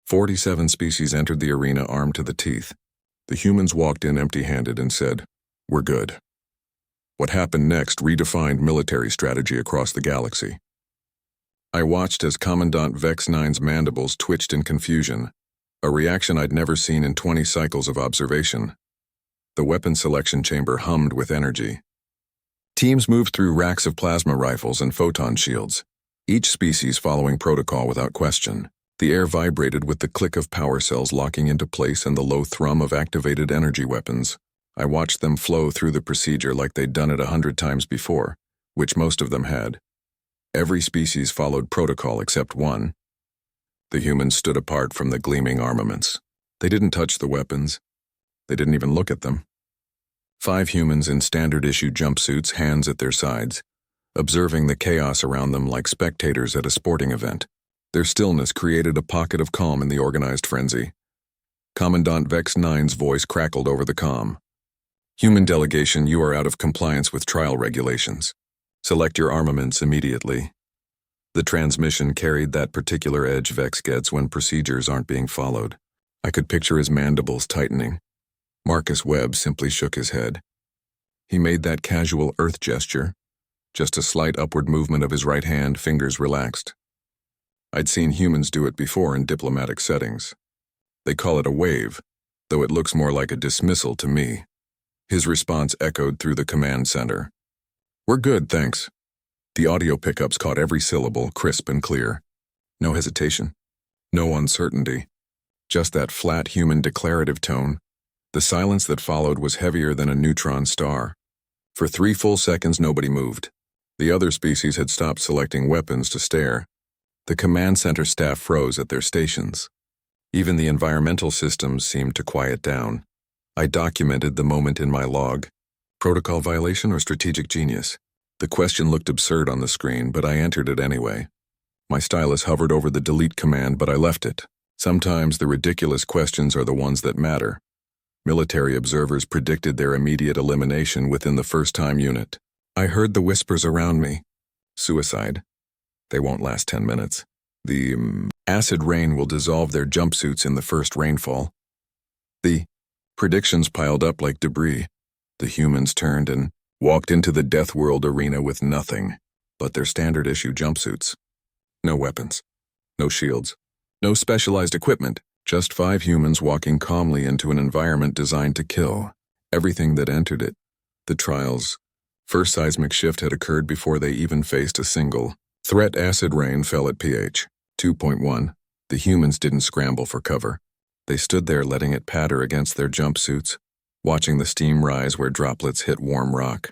47 species entered the arena armed to the teeth. The humans walked in empty-handed and said, "We're good." What happened next redefined military strategy across the galaxy. I watched as Commandant Vex 9's mandibles twitched in confusion, a reaction I'd never seen in 20 cycles of observation. The weapon selection chamber hummed with energy. Teams moved through racks of plasma rifles and photon shields, each species following protocol without question. The air vibrated with the click of power cells locking into place and the low thrum of activated energy weapons. I watched them flow through the procedure like they'd done it 100 times before, which most of them had. Every species followed protocol except one. The humans stood apart from the gleaming armaments. They didn't touch the weapons. They didn't even look at them. 5 humans in standard-issue jumpsuits, hands at their sides, observing the chaos around them like spectators at a sporting event. Their stillness created a pocket of calm in the organized frenzy. Commandant Vex 9's voice crackled over the comm. "Human delegation, you are out of compliance with trial regulations. Select your armaments immediately." The transmission carried that particular edge Vex gets when procedures aren't being followed. I could picture his mandibles tightening. Marcus Webb simply shook his head. He made that casual Earth gesture, just a slight upward movement of his right hand, fingers relaxed. I'd seen humans do it before in diplomatic settings. They call it a wave, though it looks more like a dismissal to me. His response echoed through the command center. "We're good, thanks." The audio pickups caught every syllable, crisp and clear. No hesitation. No uncertainty. Just that flat human declarative tone. The silence that followed was heavier than a neutron star. For 3 full seconds nobody moved. The other species had stopped selecting weapons to stare. The command center staff froze at their stations. Even the environmental systems seemed to quiet down. I documented the moment in my log. Protocol violation or strategic genius? The question looked absurd on the screen, but I entered it anyway. My stylus hovered over the delete command, but I left it. Sometimes the ridiculous questions are the ones that matter. Military observers predicted their immediate elimination within the first-time unit. I heard the whispers around me. Suicide. They won't last 10 minutes. The acid rain will dissolve their jumpsuits in the first rainfall. The predictions piled up like debris. The humans turned and walked into the Death World arena with nothing but their standard-issue jumpsuits. No weapons. No shields. No specialized equipment. Just 5 humans walking calmly into an environment designed to kill everything that entered it. The trials. First seismic shift had occurred before they even faced a single threat. Acid rain fell at pH 2.1. The humans didn't scramble for cover. They stood there letting it patter against their jumpsuits, watching the steam rise where droplets hit warm rock.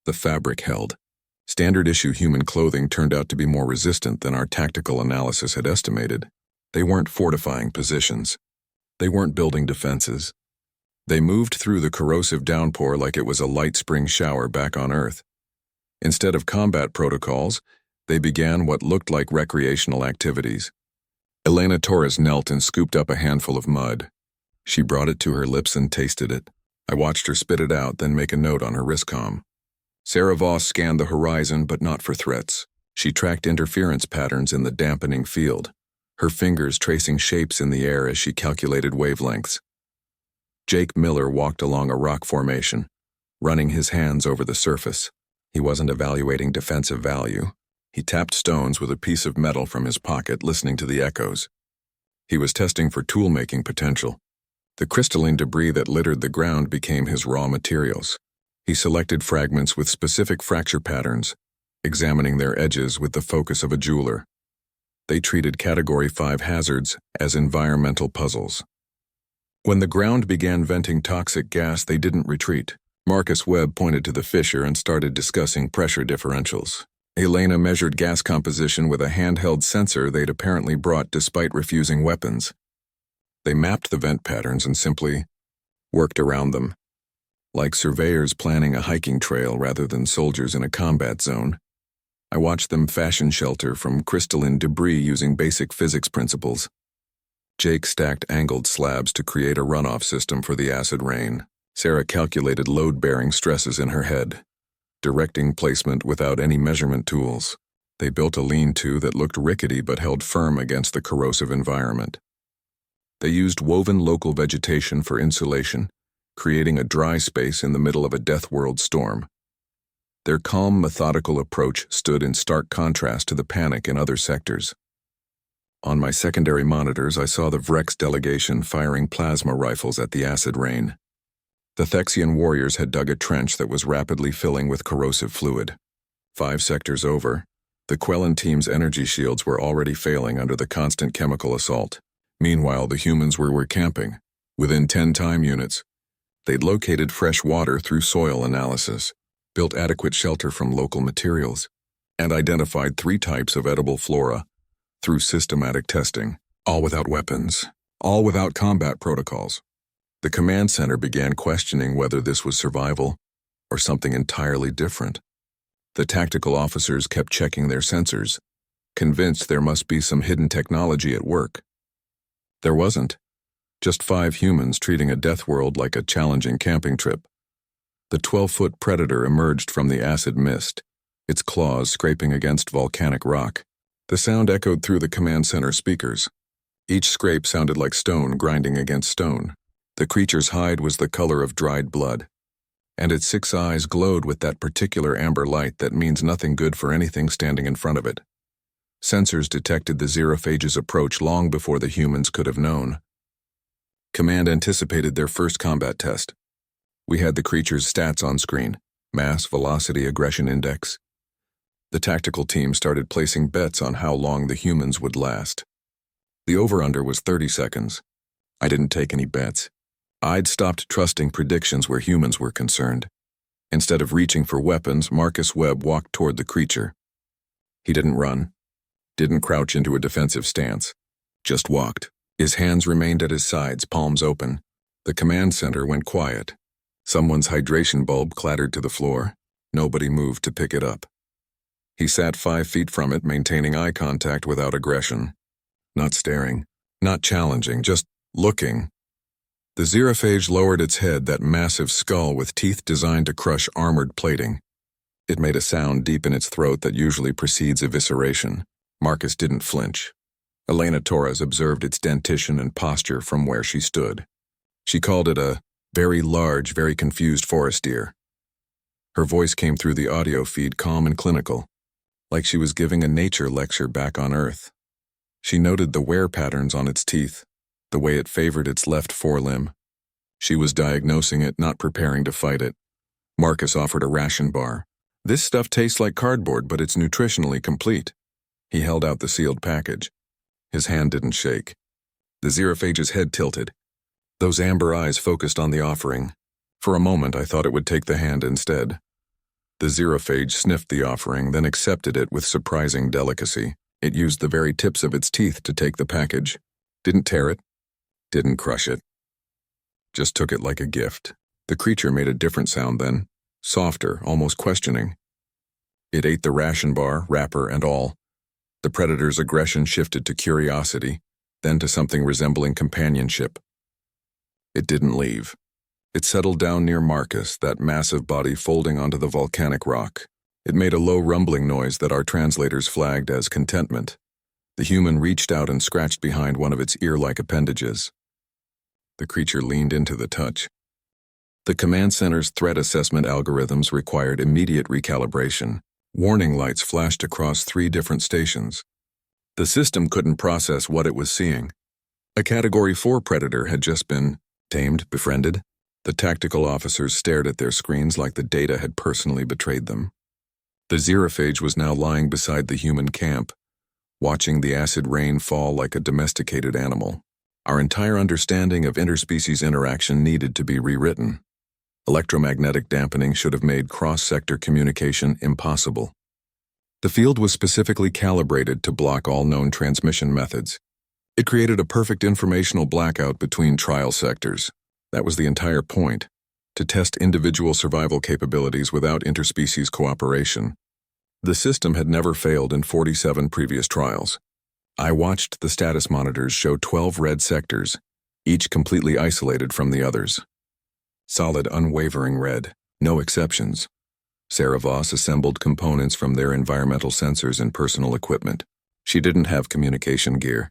The fabric held. Standard-issue human clothing turned out to be more resistant than our tactical analysis had estimated. They weren't fortifying positions. They weren't building defenses. They moved through the corrosive downpour like it was a light spring shower back on Earth. Instead of combat protocols, they began what looked like recreational activities. Elena Torres knelt and scooped up a handful of mud. She brought it to her lips and tasted it. I watched her spit it out, then make a note on her wristcom. Sarah Voss scanned the horizon, but not for threats. She tracked interference patterns in the dampening field, her fingers tracing shapes in the air as she calculated wavelengths. Jake Miller walked along a rock formation, running his hands over the surface. He wasn't evaluating defensive value. He tapped stones with a piece of metal from his pocket, listening to the echoes. He was testing for tool-making potential. The crystalline debris that littered the ground became his raw materials. He selected fragments with specific fracture patterns, examining their edges with the focus of a jeweler. They treated Category 5 hazards as environmental puzzles. When the ground began venting toxic gas, they didn't retreat. Marcus Webb pointed to the fissure and started discussing pressure differentials. Elena measured gas composition with a handheld sensor they'd apparently brought despite refusing weapons. They mapped the vent patterns and simply worked around them, like surveyors planning a hiking trail rather than soldiers in a combat zone. I watched them fashion shelter from crystalline debris using basic physics principles. Jake stacked angled slabs to create a runoff system for the acid rain. Sarah calculated load-bearing stresses in her head, directing placement without any measurement tools. They built a lean-to that looked rickety but held firm against the corrosive environment. They used woven local vegetation for insulation, creating a dry space in the middle of a Death World storm. Their calm, methodical approach stood in stark contrast to the panic in other sectors. On my secondary monitors, I saw the Vrex delegation firing plasma rifles at the acid rain. The Thexian warriors had dug a trench that was rapidly filling with corrosive fluid. 5 sectors over, the Quellan team's energy shields were already failing under the constant chemical assault. Meanwhile, the humans were camping. Within 10 time units, they'd located fresh water through soil analysis, built adequate shelter from local materials, and identified 3 types of edible flora through systematic testing, all without weapons, all without combat protocols. The command center began questioning whether this was survival or something entirely different. The tactical officers kept checking their sensors, convinced there must be some hidden technology at work. There wasn't. Just 5 humans treating a death world like a challenging camping trip. The 12-foot predator emerged from the acid mist, its claws scraping against volcanic rock. The sound echoed through the command center speakers. Each scrape sounded like stone grinding against stone. The creature's hide was the color of dried blood, and its 6 eyes glowed with that particular amber light that means nothing good for anything standing in front of it. Sensors detected the xerophage's approach long before the humans could have known. Command anticipated their first combat test. We had the creature's stats on screen: mass, velocity, aggression index. The tactical team started placing bets on how long the humans would last. The over-under was 30 seconds. I didn't take any bets. I'd stopped trusting predictions where humans were concerned. Instead of reaching for weapons, Marcus Webb walked toward the creature. He didn't run, didn't crouch into a defensive stance, just walked. His hands remained at his sides, palms open. The command center went quiet. Someone's hydration bulb clattered to the floor. Nobody moved to pick it up. He sat 5 feet from it, maintaining eye contact without aggression. Not staring, not challenging, just looking. The xerophage lowered its head, that massive skull with teeth designed to crush armored plating. It made a sound deep in its throat that usually precedes evisceration. Marcus didn't flinch. Elena Torres observed its dentition and posture from where she stood. She called it a very large, very confused forest deer. Her voice came through the audio feed, calm and clinical, like she was giving a nature lecture back on Earth. She noted the wear patterns on its teeth, the way it favored its left forelimb. She was diagnosing it, not preparing to fight it. Marcus offered a ration bar. "This stuff tastes like cardboard, but it's nutritionally complete." He held out the sealed package. His hand didn't shake. The xerophage's head tilted. Those amber eyes focused on the offering. For a moment, I thought it would take the hand instead. The xerophage sniffed the offering, then accepted it with surprising delicacy. It used the very tips of its teeth to take the package. Didn't tear it. Didn't crush it. Just took it like a gift. The creature made a different sound then, softer, almost questioning. It ate the ration bar, wrapper, and all. The predator's aggression shifted to curiosity, then to something resembling companionship. It didn't leave. It settled down near Marcus, that massive body folding onto the volcanic rock. It made a low rumbling noise that our translators flagged as contentment. The human reached out and scratched behind one of its ear-like appendages. The creature leaned into the touch. The command center's threat assessment algorithms required immediate recalibration. Warning lights flashed across 3 different stations. The system couldn't process what it was seeing. A Category 4 predator had just been tamed, befriended. The tactical officers stared at their screens like the data had personally betrayed them. The xerophage was now lying beside the human camp, watching the acid rain fall like a domesticated animal. Our entire understanding of interspecies interaction needed to be rewritten. Electromagnetic dampening should have made cross-sector communication impossible. The field was specifically calibrated to block all known transmission methods. It created a perfect informational blackout between trial sectors. That was the entire point, to test individual survival capabilities without interspecies cooperation. The system had never failed in 47 previous trials. I watched the status monitors show 12 red sectors, each completely isolated from the others. Solid, unwavering red, no exceptions. Sarah Voss assembled components from their environmental sensors and personal equipment. She didn't have communication gear.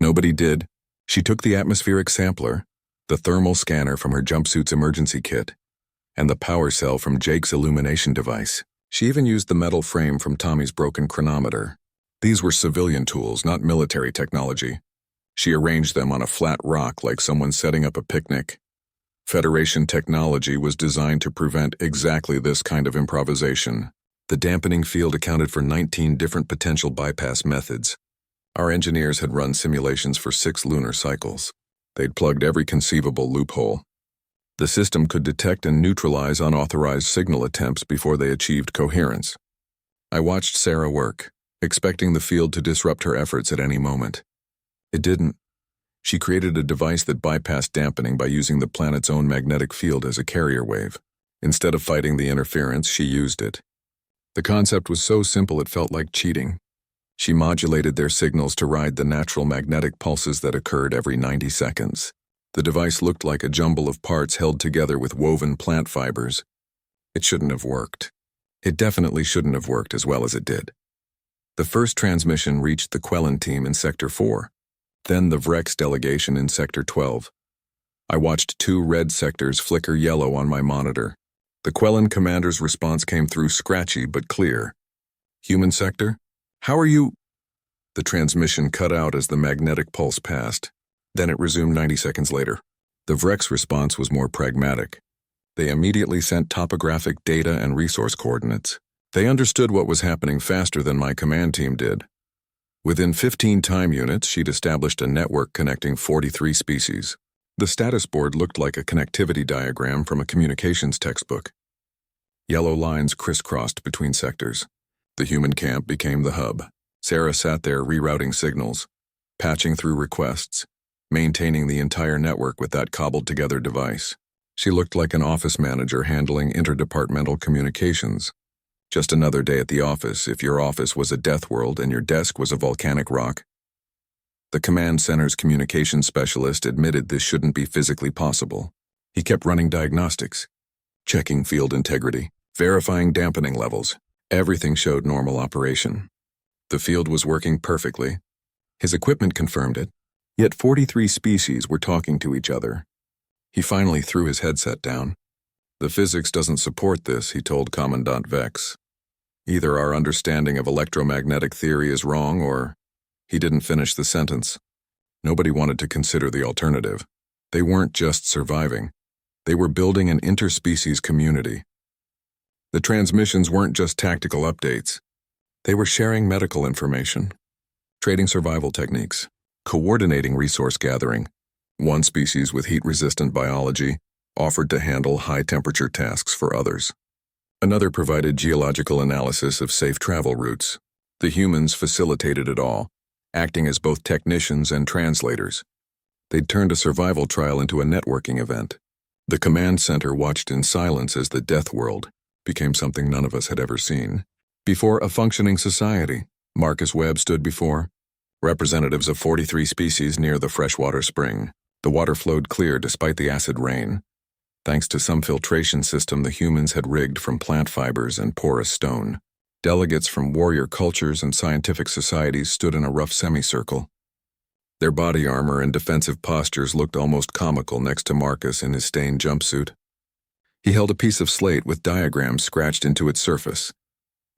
Nobody did. She took the atmospheric sampler, the thermal scanner from her jumpsuit's emergency kit, and the power cell from Jake's illumination device. She even used the metal frame from Tommy's broken chronometer. These were civilian tools, not military technology. She arranged them on a flat rock like someone setting up a picnic. Federation technology was designed to prevent exactly this kind of improvisation. The dampening field accounted for 19 different potential bypass methods. Our engineers had run simulations for 6 lunar cycles. They'd plugged every conceivable loophole. The system could detect and neutralize unauthorized signal attempts before they achieved coherence. I watched Sarah work, expecting the field to disrupt her efforts at any moment. It didn't. She created a device that bypassed dampening by using the planet's own magnetic field as a carrier wave. Instead of fighting the interference, she used it. The concept was so simple it felt like cheating. She modulated their signals to ride the natural magnetic pulses that occurred every 90 seconds. The device looked like a jumble of parts held together with woven plant fibers. It shouldn't have worked. It definitely shouldn't have worked as well as it did. The first transmission reached the Quellen team in Sector 4, then the Vrex delegation in Sector 12. I watched 2 red sectors flicker yellow on my monitor. The Quellen commander's response came through scratchy but clear. Human sector? How are you? The transmission cut out as the magnetic pulse passed. Then it resumed 90 seconds later. The Vrex response was more pragmatic. They immediately sent topographic data and resource coordinates. They understood what was happening faster than my command team did. Within 15 time units, she'd established a network connecting 43 species. The status board looked like a connectivity diagram from a communications textbook. Yellow lines crisscrossed between sectors. The human camp became the hub. Sarah sat there rerouting signals, patching through requests, maintaining the entire network with that cobbled-together device. She looked like an office manager handling interdepartmental communications. Just another day at the office if your office was a death world and your desk was a volcanic rock. The command center's communications specialist admitted this shouldn't be physically possible. He kept running diagnostics, checking field integrity, verifying dampening levels. Everything showed normal operation. The field was working perfectly. His equipment confirmed it. Yet 43 species were talking to each other. He finally threw his headset down. The physics doesn't support this, he told Commandant Vex. Either our understanding of electromagnetic theory is wrong or... He didn't finish the sentence. Nobody wanted to consider the alternative. They weren't just surviving. They were building an interspecies community. The transmissions weren't just tactical updates. They were sharing medical information, trading survival techniques, coordinating resource gathering. One species with heat-resistant biology offered to handle high-temperature tasks for others. Another provided geological analysis of safe travel routes. The humans facilitated it all, acting as both technicians and translators. They'd turned a survival trial into a networking event. The command center watched in silence as the death world became something none of us had ever seen. Before a functioning society, Marcus Webb stood before. Representatives of 43 species near the freshwater spring. The water flowed clear despite the acid rain. Thanks to some filtration system the humans had rigged from plant fibers and porous stone. Delegates from warrior cultures and scientific societies stood in a rough semicircle. Their body armor and defensive postures looked almost comical next to Marcus in his stained jumpsuit. He held a piece of slate with diagrams scratched into its surface.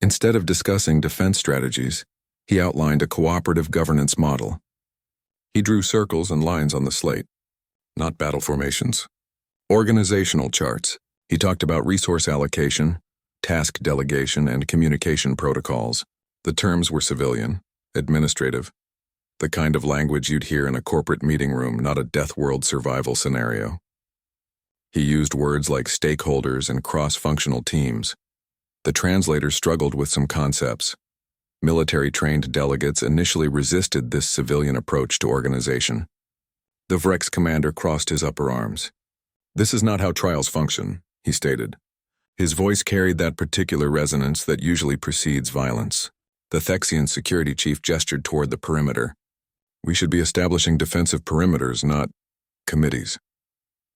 Instead of discussing defense strategies, he outlined a cooperative governance model. He drew circles and lines on the slate, not battle formations. Organizational charts. He talked about resource allocation, task delegation, and communication protocols. The terms were civilian, administrative, the kind of language you'd hear in a corporate meeting room, not a death world survival scenario. He used words like stakeholders and cross-functional teams. The translators struggled with some concepts. Military-trained delegates initially resisted this civilian approach to organization. The Vrex commander crossed his upper arms. "This is not how trials function," he stated. His voice carried that particular resonance that usually precedes violence. The Thexian security chief gestured toward the perimeter. "We should be establishing defensive perimeters, not committees."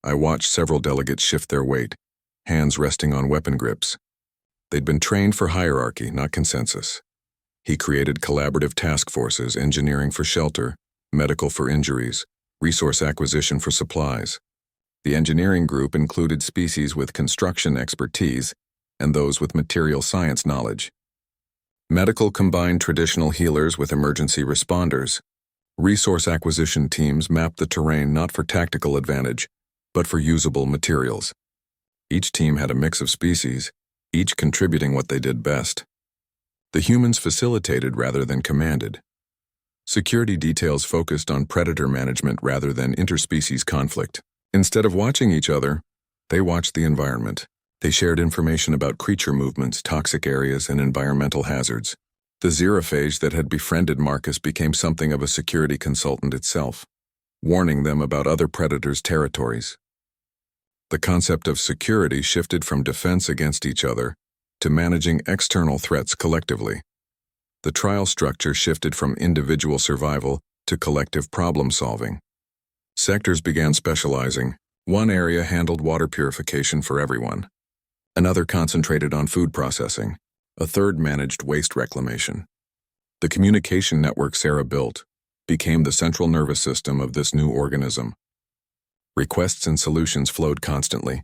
I watched several delegates shift their weight, hands resting on weapon grips. They'd been trained for hierarchy, not consensus. He created collaborative task forces, engineering for shelter, medical for injuries, resource acquisition for supplies. The engineering group included species with construction expertise and those with material science knowledge. Medical combined traditional healers with emergency responders. Resource acquisition teams mapped the terrain not for tactical advantage, but for usable materials. Each team had a mix of species, each contributing what they did best. The humans facilitated rather than commanded. Security details focused on predator management rather than interspecies conflict. Instead of watching each other, they watched the environment. They shared information about creature movements, toxic areas, and environmental hazards. The xerophage that had befriended Marcus became something of a security consultant itself, warning them about other predators' territories. The concept of security shifted from defense against each other to managing external threats collectively. The trial structure shifted from individual survival to collective problem-solving. Sectors began specializing. One area handled water purification for everyone. Another concentrated on food processing. A third managed waste reclamation. The communication network Sarah built became the central nervous system of this new organism. Requests and solutions flowed constantly.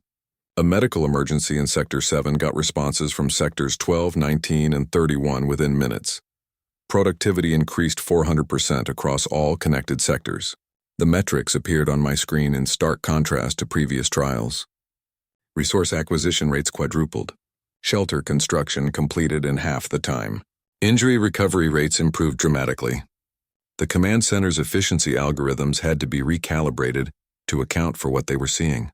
A medical emergency in Sector 7 got responses from Sectors 12, 19, and 31 within minutes. Productivity increased 400% across all connected sectors. The metrics appeared on my screen in stark contrast to previous trials. Resource acquisition rates quadrupled. Shelter construction completed in half the time. Injury recovery rates improved dramatically. The command center's efficiency algorithms had to be recalibrated to account for what they were seeing.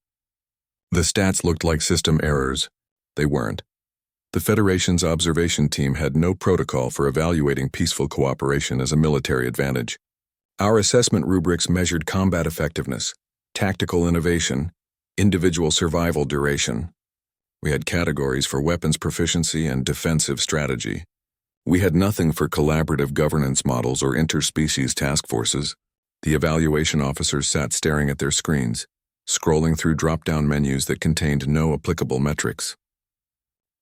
The stats looked like system errors. They weren't. The Federation's observation team had no protocol for evaluating peaceful cooperation as a military advantage. Our assessment rubrics measured combat effectiveness, tactical innovation, individual survival duration. We had categories for weapons proficiency and defensive strategy. We had nothing for collaborative governance models or interspecies task forces. The evaluation officers sat staring at their screens, scrolling through drop-down menus that contained no applicable metrics.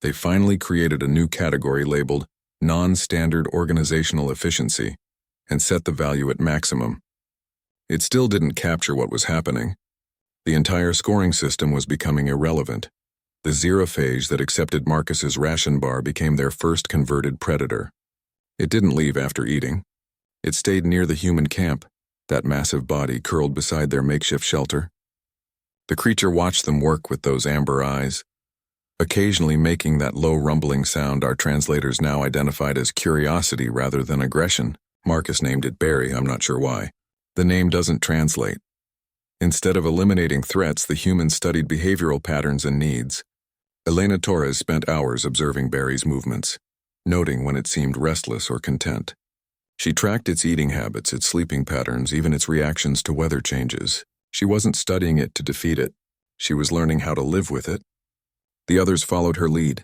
They finally created a new category labeled Non-Standard Organizational Efficiency and set the value at maximum. It still didn't capture what was happening. The entire scoring system was becoming irrelevant. The xerophage that accepted Marcus's ration bar became their first converted predator. It didn't leave after eating. It stayed near the human camp, that massive body curled beside their makeshift shelter. The creature watched them work with those amber eyes, occasionally making that low rumbling sound our translators now identified as curiosity rather than aggression. Marcus named it Barry, I'm not sure why. The name doesn't translate. Instead of eliminating threats, the humans studied behavioral patterns and needs. Elena Torres spent hours observing Barry's movements, noting when it seemed restless or content. She tracked its eating habits, its sleeping patterns, even its reactions to weather changes. She wasn't studying it to defeat it. She was learning how to live with it. The others followed her lead.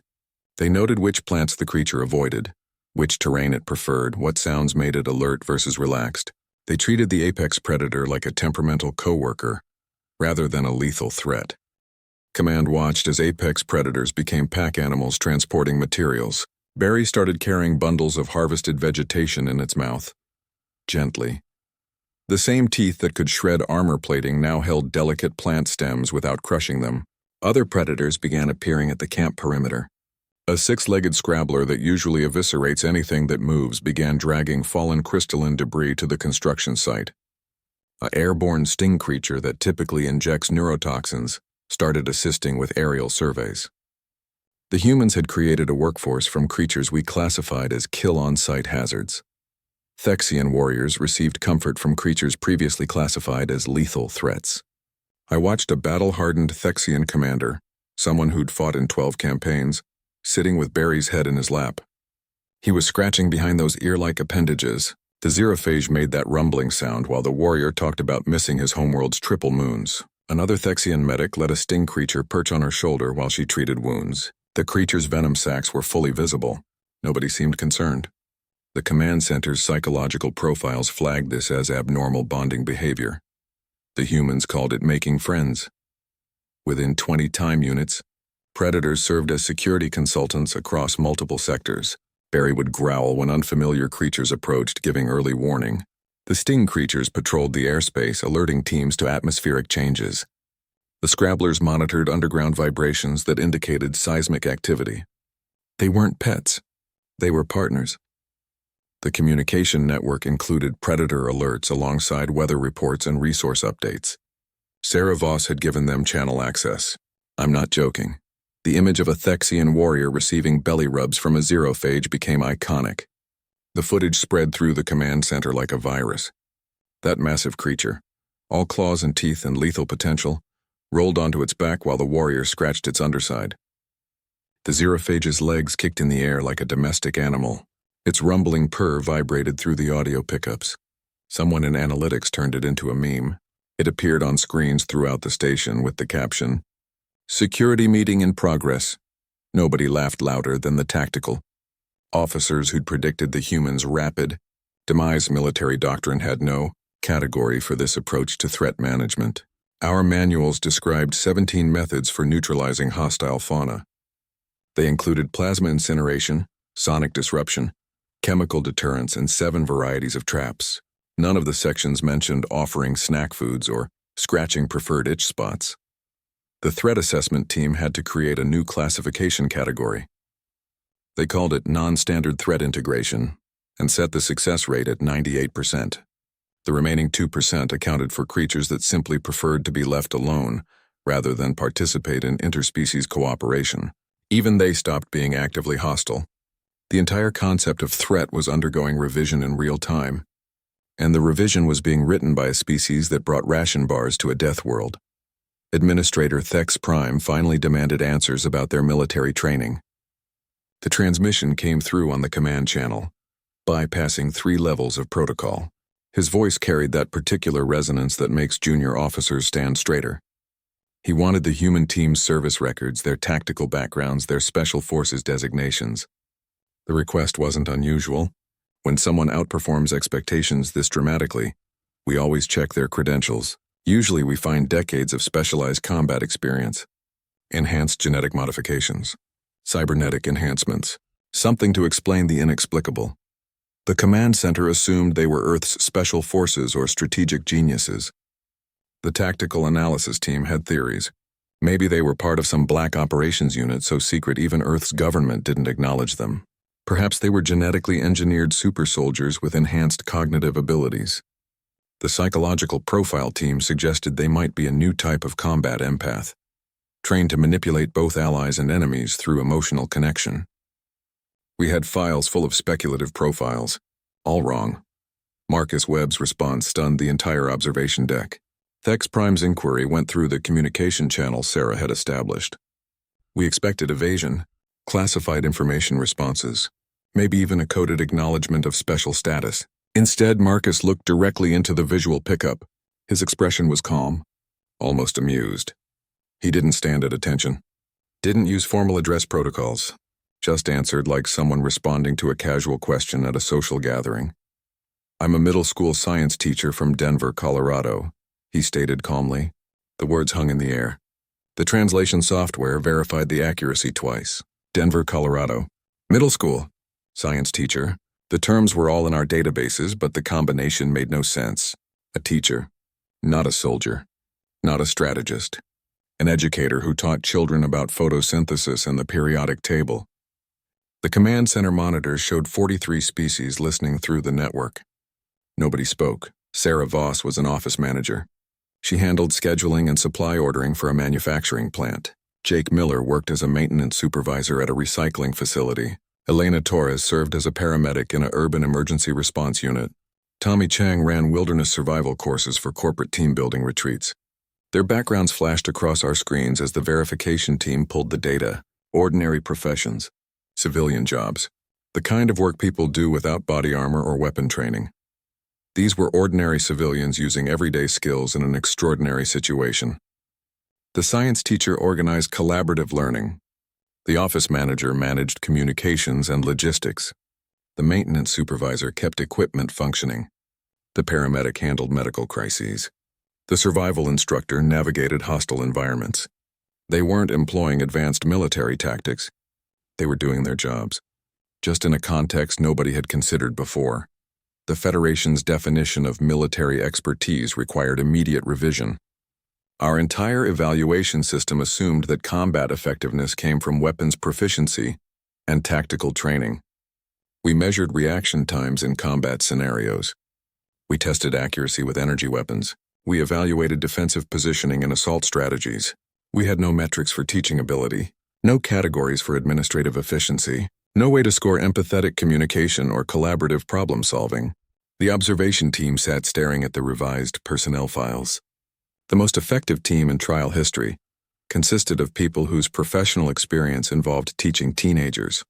They noted which plants the creature avoided, which terrain it preferred, what sounds made it alert versus relaxed. They treated the apex predator like a temperamental coworker, rather than a lethal threat. Command watched as apex predators became pack animals transporting materials. Barry started carrying bundles of harvested vegetation in its mouth. Gently. The same teeth that could shred armor plating now held delicate plant stems without crushing them. Other predators began appearing at the camp perimeter. A six-legged scrabbler that usually eviscerates anything that moves began dragging fallen crystalline debris to the construction site. An airborne sting creature that typically injects neurotoxins started assisting with aerial surveys. The humans had created a workforce from creatures we classified as kill-on-site hazards. Thexian warriors received comfort from creatures previously classified as lethal threats. I watched a battle-hardened Thexian commander, someone who'd fought in 12 campaigns, sitting with Barry's head in his lap. He was scratching behind those ear-like appendages. The xerophage made that rumbling sound while the warrior talked about missing his homeworld's triple moons. Another Thexian medic let a sting creature perch on her shoulder while she treated wounds. The creature's venom sacs were fully visible. Nobody seemed concerned. The command center's psychological profiles flagged this as abnormal bonding behavior. The humans called it making friends. Within 20 time units, Predators served as security consultants across multiple sectors. Barry would growl when unfamiliar creatures approached, giving early warning. The sting creatures patrolled the airspace, alerting teams to atmospheric changes. The scrabblers monitored underground vibrations that indicated seismic activity. They weren't pets. They were partners. The communication network included predator alerts alongside weather reports and resource updates. Sarah Voss had given them channel access. I'm not joking. The image of a Thexian warrior receiving belly rubs from a xerophage became iconic. The footage spread through the command center like a virus. That massive creature, all claws and teeth and lethal potential, rolled onto its back while the warrior scratched its underside. The xerophage's legs kicked in the air like a domestic animal. Its rumbling purr vibrated through the audio pickups. Someone in analytics turned it into a meme. It appeared on screens throughout the station with the caption, "Security meeting in progress." Nobody laughed louder than the tactical officers who'd predicted the humans' rapid demise. Military doctrine had no category for this approach to threat management. Our manuals described 17 methods for neutralizing hostile fauna. They included plasma incineration, sonic disruption, chemical deterrence, and 7 varieties of traps. None of the sections mentioned offering snack foods or scratching preferred itch spots. The threat assessment team had to create a new classification category. They called it non-standard threat integration and set the success rate at 98%. The remaining 2% accounted for creatures that simply preferred to be left alone rather than participate in interspecies cooperation. Even they stopped being actively hostile. The entire concept of threat was undergoing revision in real time, and the revision was being written by a species that brought ration bars to a death world. Administrator Thex Prime finally demanded answers about their military training. The transmission came through on the command channel, bypassing 3 levels of protocol. His voice carried that particular resonance that makes junior officers stand straighter. He wanted the human team's service records, their tactical backgrounds, their special forces designations. The request wasn't unusual. When someone outperforms expectations this dramatically, we always check their credentials. Usually we find decades of specialized combat experience, enhanced genetic modifications, cybernetic enhancements, something to explain the inexplicable. The command center assumed they were Earth's special forces or strategic geniuses. The tactical analysis team had theories. Maybe they were part of some black operations unit so secret even Earth's government didn't acknowledge them. Perhaps they were genetically engineered super soldiers with enhanced cognitive abilities. The psychological profile team suggested they might be a new type of combat empath, trained to manipulate both allies and enemies through emotional connection. We had files full of speculative profiles, all wrong. Marcus Webb's response stunned the entire observation deck. Thex Prime's inquiry went through the communication channel Sarah had established. We expected evasion, classified information responses, maybe even a coded acknowledgement of special status. Instead, Marcus looked directly into the visual pickup. His expression was calm, almost amused. He didn't stand at attention, didn't use formal address protocols, just answered like someone responding to a casual question at a social gathering. "I'm a middle school science teacher from Denver, Colorado," he stated calmly. The words hung in the air. The translation software verified the accuracy twice. Denver, Colorado. Middle school. Science teacher. The terms were all in our databases, but the combination made no sense. A teacher, not a soldier, not a strategist. An educator who taught children about photosynthesis and the periodic table. The command center monitors showed 43 species listening through the network. Nobody spoke. Sarah Voss was an office manager. She handled scheduling and supply ordering for a manufacturing plant. Jake Miller worked as a maintenance supervisor at a recycling facility. Elena Torres served as a paramedic in an urban emergency response unit. Tommy Chang ran wilderness survival courses for corporate team-building retreats. Their backgrounds flashed across our screens as the verification team pulled the data. Ordinary professions. Civilian jobs. The kind of work people do without body armor or weapon training. These were ordinary civilians using everyday skills in an extraordinary situation. The science teacher organized collaborative learning. The office manager managed communications and logistics. The maintenance supervisor kept equipment functioning. The paramedic handled medical crises. The survival instructor navigated hostile environments. They weren't employing advanced military tactics. They were doing their jobs, just in a context nobody had considered before. The Federation's definition of military expertise required immediate revision. Our entire evaluation system assumed that combat effectiveness came from weapons proficiency and tactical training. We measured reaction times in combat scenarios. We tested accuracy with energy weapons. We evaluated defensive positioning and assault strategies. We had no metrics for teaching ability, no categories for administrative efficiency, no way to score empathetic communication or collaborative problem solving. The observation team sat staring at the revised personnel files. The most effective team in trial history consisted of people whose professional experience involved teaching teenagers,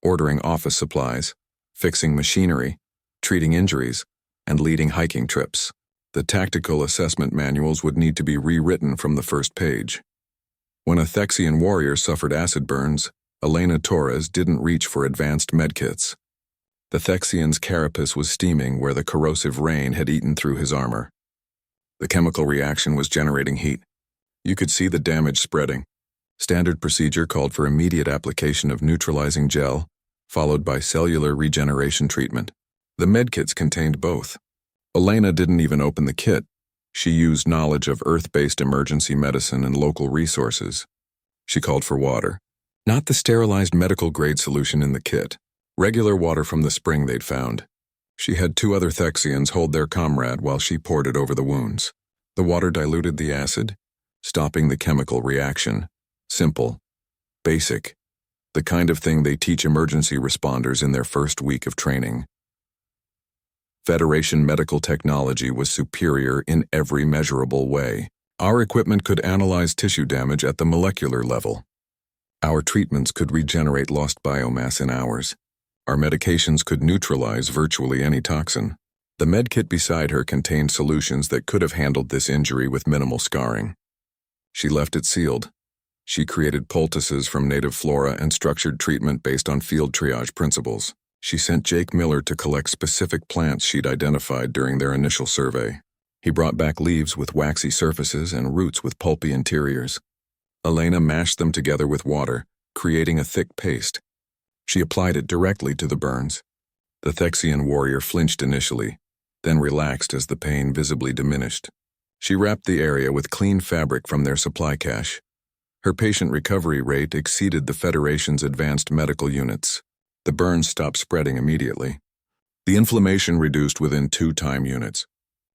ordering office supplies, fixing machinery, treating injuries, and leading hiking trips. The tactical assessment manuals would need to be rewritten from the first page. When a Thexian warrior suffered acid burns, Elena Torres didn't reach for advanced medkits. The Thexian's carapace was steaming where the corrosive rain had eaten through his armor. The chemical reaction was generating heat. You could see the damage spreading. Standard procedure called for immediate application of neutralizing gel, followed by cellular regeneration treatment. The medkits contained both. Elena didn't even open the kit. She used knowledge of Earth-based emergency medicine and local resources. She called for water. Not the sterilized medical-grade solution in the kit. Regular water from the spring they'd found. She had 2 other Thexians hold their comrade while she poured it over the wounds. The water diluted the acid, stopping the chemical reaction. Simple. Basic. The kind of thing they teach emergency responders in their first week of training. Federation medical technology was superior in every measurable way. Our equipment could analyze tissue damage at the molecular level. Our treatments could regenerate lost biomass in hours. Our medications could neutralize virtually any toxin. The medkit beside her contained solutions that could have handled this injury with minimal scarring. She left it sealed. She created poultices from native flora and structured treatment based on field triage principles. She sent Jake Miller to collect specific plants she'd identified during their initial survey. He brought back leaves with waxy surfaces and roots with pulpy interiors. Elena mashed them together with water, creating a thick paste. She applied it directly to the burns. The Thexian warrior flinched initially, then relaxed as the pain visibly diminished. She wrapped the area with clean fabric from their supply cache. Her patient recovery rate exceeded the Federation's advanced medical units. The burns stopped spreading immediately. The inflammation reduced within 2 time units.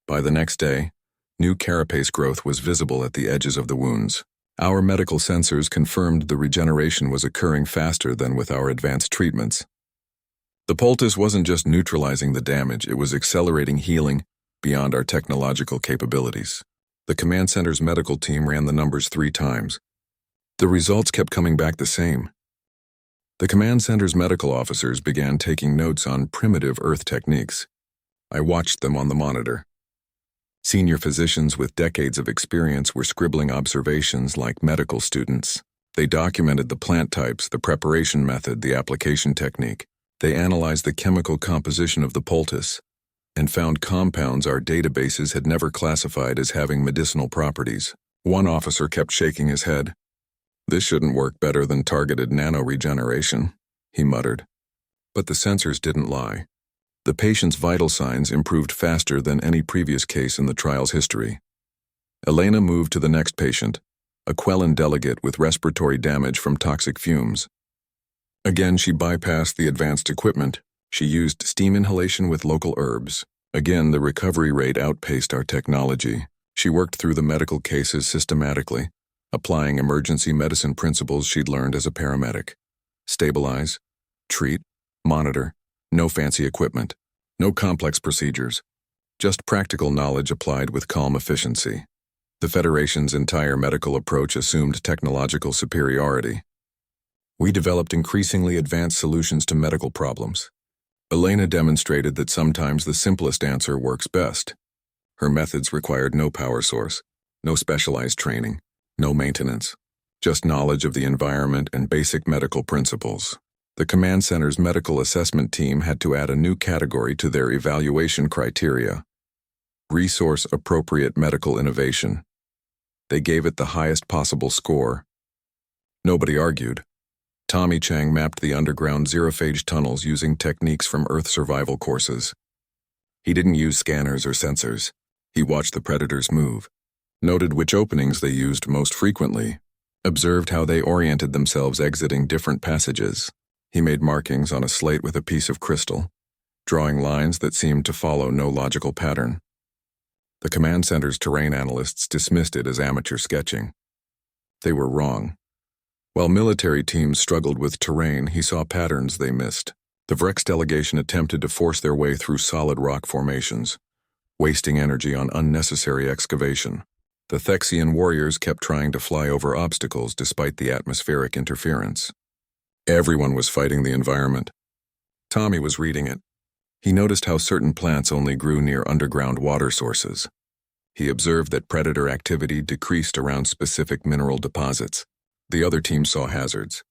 By the next day, new carapace growth was visible at the edges of the wounds. Our medical sensors confirmed the regeneration was occurring faster than with our advanced treatments. The poultice wasn't just neutralizing the damage, it was accelerating healing beyond our technological capabilities. The command center's medical team ran the numbers 3 times. The results kept coming back the same. The command center's medical officers began taking notes on primitive Earth techniques. I watched them on the monitor. Senior physicians with decades of experience were scribbling observations like medical students. They documented the plant types, the preparation method, the application technique. They analyzed the chemical composition of the poultice and found compounds our databases had never classified as having medicinal properties. One officer kept shaking his head. "This shouldn't work better than targeted nano-regeneration," he muttered. But the sensors didn't lie. The patient's vital signs improved faster than any previous case in the trial's history. Elena moved to the next patient, a Quellan delegate with respiratory damage from toxic fumes. Again, she bypassed the advanced equipment. She used steam inhalation with local herbs. Again, the recovery rate outpaced our technology. She worked through the medical cases systematically, applying emergency medicine principles she'd learned as a paramedic. Stabilize, treat, monitor, no fancy equipment, no complex procedures, just practical knowledge applied with calm efficiency. The Federation's entire medical approach assumed technological superiority. We developed increasingly advanced solutions to medical problems. Elena demonstrated that sometimes the simplest answer works best. Her methods required no power source, no specialized training, no maintenance, just knowledge of the environment and basic medical principles. The command center's medical assessment team had to add a new category to their evaluation criteria: resource-appropriate medical innovation. They gave it the highest possible score, Nobody argued. Tommy Chang mapped the underground zero-phage tunnels using techniques from Earth survival courses. He didn't use scanners or sensors. He watched the predators move, noted which openings they used most frequently, observed how they oriented themselves exiting different passages. He made markings on a slate with a piece of crystal, drawing lines that seemed to follow no logical pattern. The command center's terrain analysts dismissed it as amateur sketching. They were wrong. While military teams struggled with terrain, he saw patterns they missed. The Vrex delegation attempted to force their way through solid rock formations, wasting energy on unnecessary excavation. The Thexian warriors kept trying to fly over obstacles despite the atmospheric interference. Everyone was fighting the environment. Tommy was reading it. He noticed how certain plants only grew near underground water sources. He observed that predator activity decreased around specific mineral deposits. The other team saw hazards.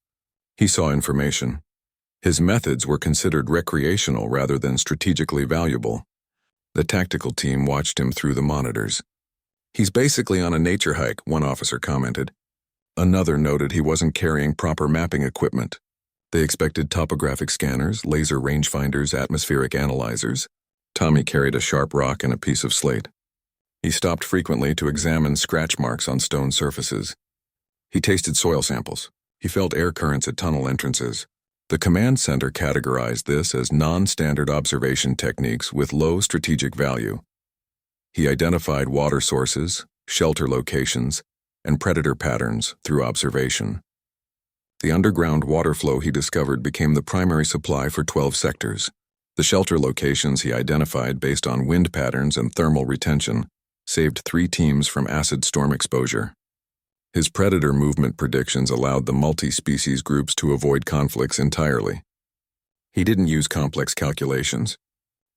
He saw information. His methods were considered recreational rather than strategically valuable. The tactical team watched him through the monitors. "He's basically on a nature hike," one officer commented. Another noted he wasn't carrying proper mapping equipment. They expected topographic scanners, laser rangefinders, atmospheric analyzers. Tommy carried a sharp rock and a piece of slate. He stopped frequently to examine scratch marks on stone surfaces. He tasted soil samples. He felt air currents at tunnel entrances. The command center categorized this as non-standard observation techniques with low strategic value. He identified water sources, shelter locations, and predator patterns through observation. The underground water flow he discovered became the primary supply for 12 sectors. The shelter locations he identified based on wind patterns and thermal retention saved 3 teams from acid storm exposure. His predator movement predictions allowed the multi-species groups to avoid conflicts entirely. He didn't use complex calculations.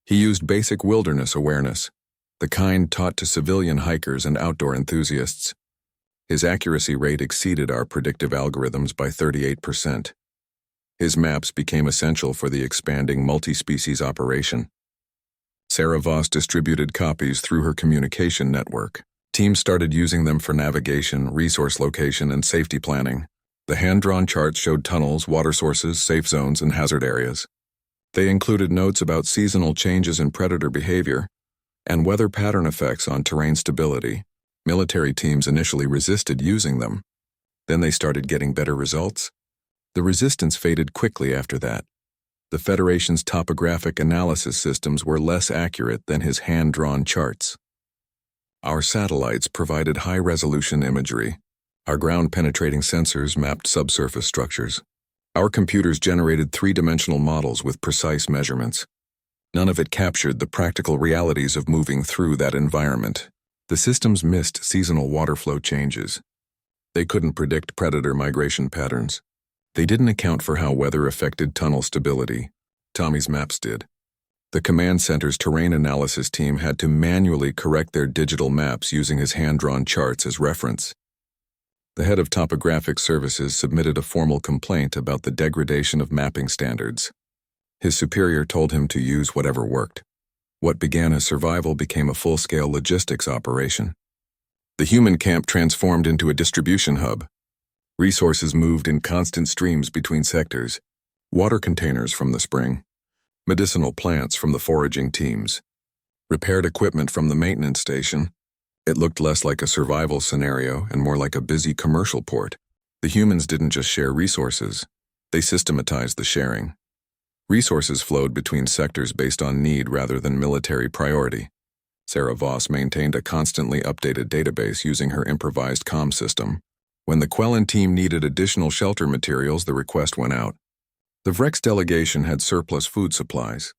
He used basic wilderness awareness, the kind taught to civilian hikers and outdoor enthusiasts. His accuracy rate exceeded our predictive algorithms by 38%. His maps became essential for the expanding multi-species operation. Sarah Voss distributed copies through her communication network. Teams started using them for navigation, resource location, and safety planning. The hand-drawn charts showed tunnels, water sources, safe zones, and hazard areas. They included notes about seasonal changes in predator behavior and weather pattern effects on terrain stability. Military teams initially resisted using them. Then they started getting better results. The resistance faded quickly after that. The Federation's topographic analysis systems were less accurate than his hand-drawn charts. Our satellites provided high-resolution imagery. Our ground-penetrating sensors mapped subsurface structures. Our computers generated 3-dimensional models with precise measurements. None of it captured the practical realities of moving through that environment. The systems missed seasonal water flow changes. They couldn't predict predator migration patterns. They didn't account for how weather affected tunnel stability. Tommy's maps did. The command center's terrain analysis team had to manually correct their digital maps using his hand-drawn charts as reference. The head of topographic services submitted a formal complaint about the degradation of mapping standards. His superior told him to use whatever worked. What began as survival became a full-scale logistics operation. The human camp transformed into a distribution hub. Resources moved in constant streams between sectors. Water containers from the spring. Medicinal plants from the foraging teams. Repaired equipment from the maintenance station. It looked less like a survival scenario and more like a busy commercial port. The humans didn't just share resources. They systematized the sharing. Resources flowed between sectors based on need rather than military priority. Sarah Voss maintained a constantly updated database using her improvised comm system. When the Quellen team needed additional shelter materials, the request went out. The Vrex delegation had surplus food supplies.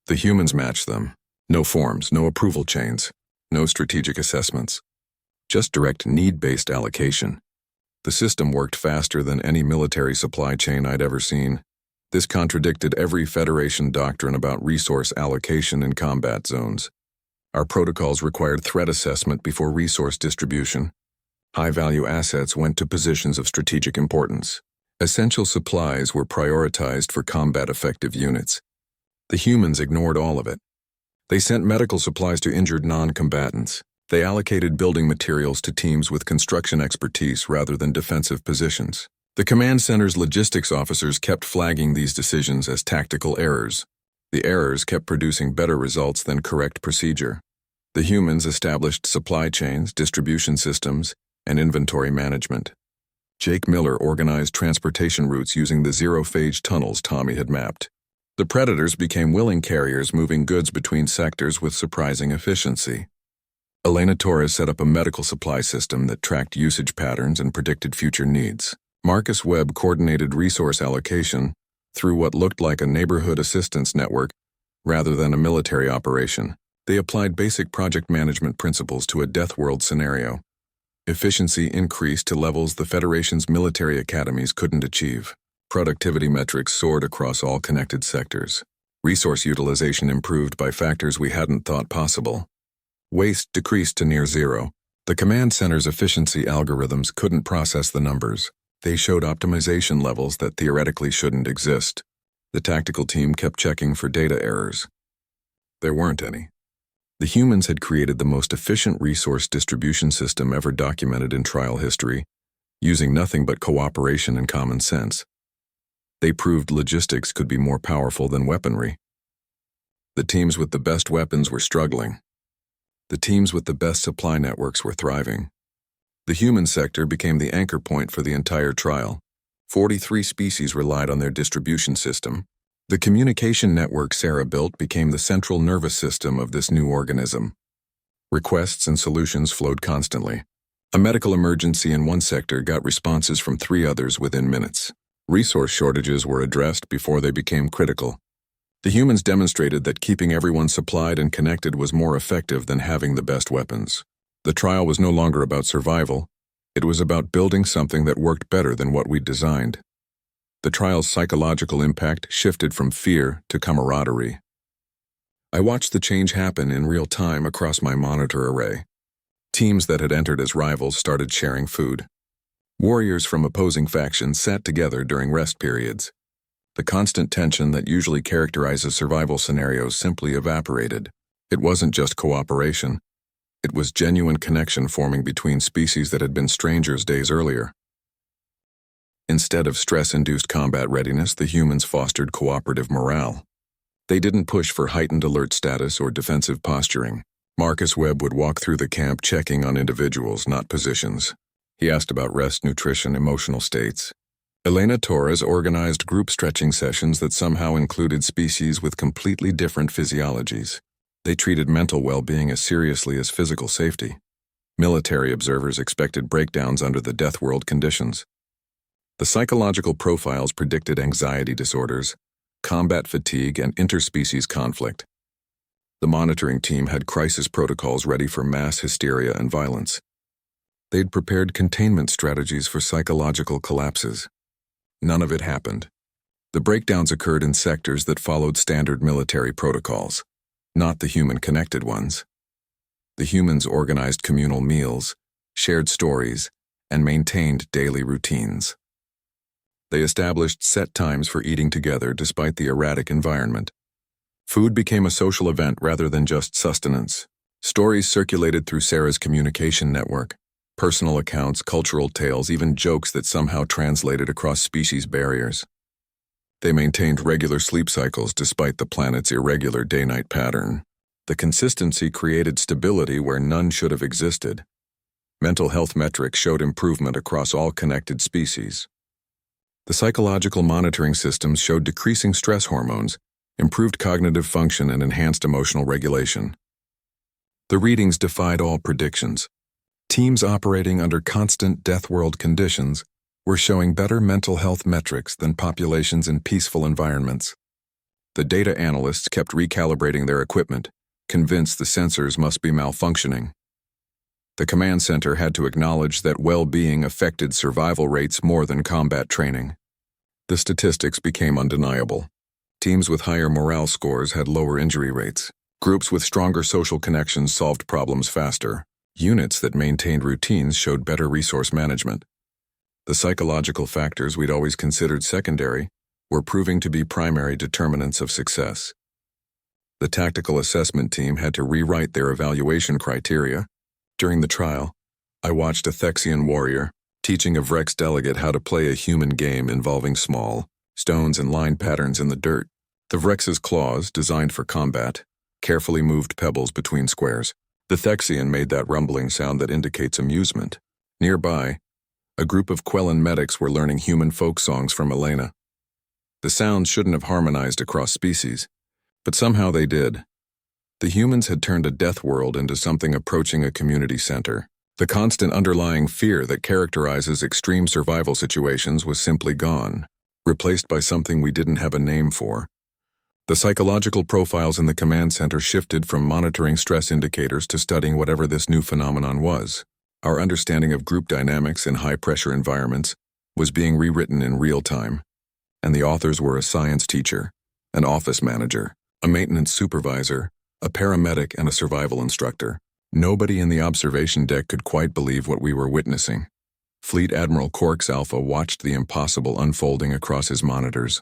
The humans matched them. No forms, no approval chains, no strategic assessments. Just direct need-based allocation. The system worked faster than any military supply chain I'd ever seen. This contradicted every Federation doctrine about resource allocation in combat zones. Our protocols required threat assessment before resource distribution. High-value assets went to positions of strategic importance. Essential supplies were prioritized for combat-effective units. The humans ignored all of it. They sent medical supplies to injured non-combatants. They allocated building materials to teams with construction expertise rather than defensive positions. The command center's logistics officers kept flagging these decisions as tactical errors. The errors kept producing better results than correct procedure. The humans established supply chains, distribution systems, and inventory management. Jake Miller organized transportation routes using the zero-phase tunnels Tommy had mapped. The Predators became willing carriers moving goods between sectors with surprising efficiency. Elena Torres set up a medical supply system that tracked usage patterns and predicted future needs. Marcus Webb coordinated resource allocation through what looked like a neighborhood assistance network rather than a military operation. They applied basic project management principles to a death world scenario. Efficiency increased to levels the Federation's military academies couldn't achieve. Productivity metrics soared across all connected sectors. Resource utilization improved by factors we hadn't thought possible. Waste decreased to near zero. The command center's efficiency algorithms couldn't process the numbers. They showed optimization levels that theoretically shouldn't exist. The tactical team kept checking for data errors. There weren't any. The humans had created the most efficient resource distribution system ever documented in trial history, using nothing but cooperation and common sense. They proved logistics could be more powerful than weaponry. The teams with the best weapons were struggling. The teams with the best supply networks were thriving. The human sector became the anchor point for the entire trial. 43 species relied on their distribution system. The communication network Sarah built became the central nervous system of this new organism. Requests and solutions flowed constantly. A medical emergency in one sector got responses from 3 others within minutes. Resource shortages were addressed before they became critical. The humans demonstrated that keeping everyone supplied and connected was more effective than having the best weapons. The trial was no longer about survival. It was about building something that worked better than what we'd designed. The trial's psychological impact shifted from fear to camaraderie. I watched the change happen in real time across my monitor array. Teams that had entered as rivals started sharing food. Warriors from opposing factions sat together during rest periods. The constant tension that usually characterizes survival scenarios simply evaporated. It wasn't just cooperation. It was genuine connection forming between species that had been strangers days earlier. Instead of stress-induced combat readiness, the humans fostered cooperative morale. They didn't push for heightened alert status or defensive posturing. Marcus Webb would walk through the camp checking on individuals, not positions. He asked about rest, nutrition, emotional states. Elena Torres organized group stretching sessions that somehow included species with completely different physiologies. They treated mental well-being as seriously as physical safety. Military observers expected breakdowns under the death world conditions. The psychological profiles predicted anxiety disorders, combat fatigue, and interspecies conflict. The monitoring team had crisis protocols ready for mass hysteria and violence. They'd prepared containment strategies for psychological collapses. None of it happened. The breakdowns occurred in sectors that followed standard military protocols, not the human-connected ones. The humans organized communal meals, shared stories, and maintained daily routines. They established set times for eating together despite the erratic environment. Food became a social event rather than just sustenance. Stories circulated through Sarah's communication network. Personal accounts, cultural tales, even jokes that somehow translated across species barriers. They maintained regular sleep cycles despite the planet's irregular day-night pattern. The consistency created stability where none should have existed. Mental health metrics showed improvement across all connected species. The psychological monitoring systems showed decreasing stress hormones, improved cognitive function, and enhanced emotional regulation. The readings defied all predictions. Teams operating under constant death world conditions were showing better mental health metrics than populations in peaceful environments. The data analysts kept recalibrating their equipment, convinced the sensors must be malfunctioning. The command center had to acknowledge that well-being affected survival rates more than combat training. The statistics became undeniable. Teams with higher morale scores had lower injury rates. Groups with stronger social connections solved problems faster. Units that maintained routines showed better resource management. The psychological factors we'd always considered secondary were proving to be primary determinants of success. The tactical assessment team had to rewrite their evaluation criteria. During the trial, I watched a Thexian warrior, teaching a Vrex delegate how to play a human game involving small stones and line patterns in the dirt. The Vrex's claws, designed for combat, carefully moved pebbles between squares. The Thexian made that rumbling sound that indicates amusement. Nearby, a group of Quellan medics were learning human folk songs from Elena. The sounds shouldn't have harmonized across species, but somehow they did. The humans had turned a death world into something approaching a community center. The constant underlying fear that characterizes extreme survival situations was simply gone, replaced by something we didn't have a name for. The psychological profiles in the command center shifted from monitoring stress indicators to studying whatever this new phenomenon was. Our understanding of group dynamics in high-pressure environments was being rewritten in real time, and the authors were a science teacher, an office manager, a maintenance supervisor, a paramedic, and a survival instructor. Nobody in the observation deck could quite believe what we were witnessing. Fleet Admiral Corks Alpha watched the impossible unfolding across his monitors.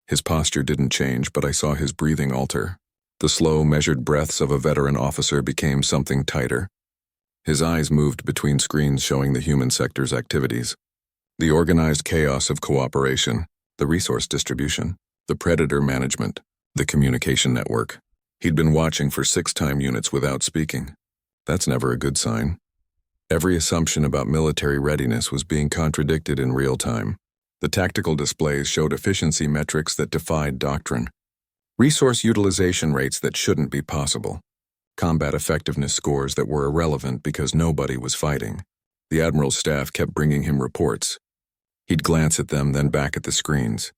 His posture didn't change, but I saw his breathing alter. The slow, measured breaths of a veteran officer became something tighter. His eyes moved between screens showing the human sector's activities. The organized chaos of cooperation, the resource distribution, the predator management, the communication network. He'd been watching for 6 time units without speaking. That's never a good sign. Every assumption about military readiness was being contradicted in real time. The tactical displays showed efficiency metrics that defied doctrine. Resource utilization rates that shouldn't be possible. Combat effectiveness scores that were irrelevant because nobody was fighting. The Admiral's staff kept bringing him reports. He'd glance at them, then back at the screens.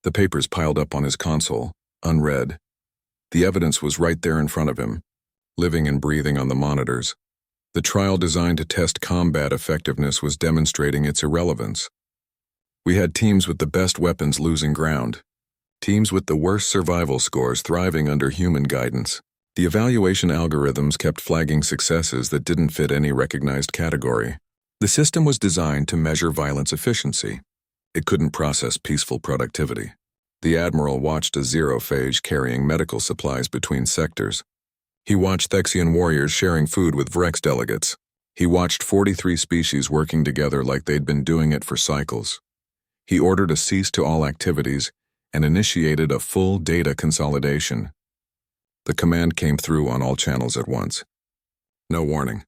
The papers piled up on his console, unread. The evidence was right there in front of him, living and breathing on the monitors. The trial designed to test combat effectiveness was demonstrating its irrelevance. We had teams with the best weapons losing ground, teams with the worst survival scores thriving under human guidance. The evaluation algorithms kept flagging successes that didn't fit any recognized category. The system was designed to measure violence efficiency. It couldn't process peaceful productivity. The Admiral watched a zero-phage carrying medical supplies between sectors. He watched Thexian warriors sharing food with Vrex delegates. He watched 43 species working together like they'd been doing it for cycles. He ordered a cease to all activities and initiated a full data consolidation. The command came through on all channels at once. No warning.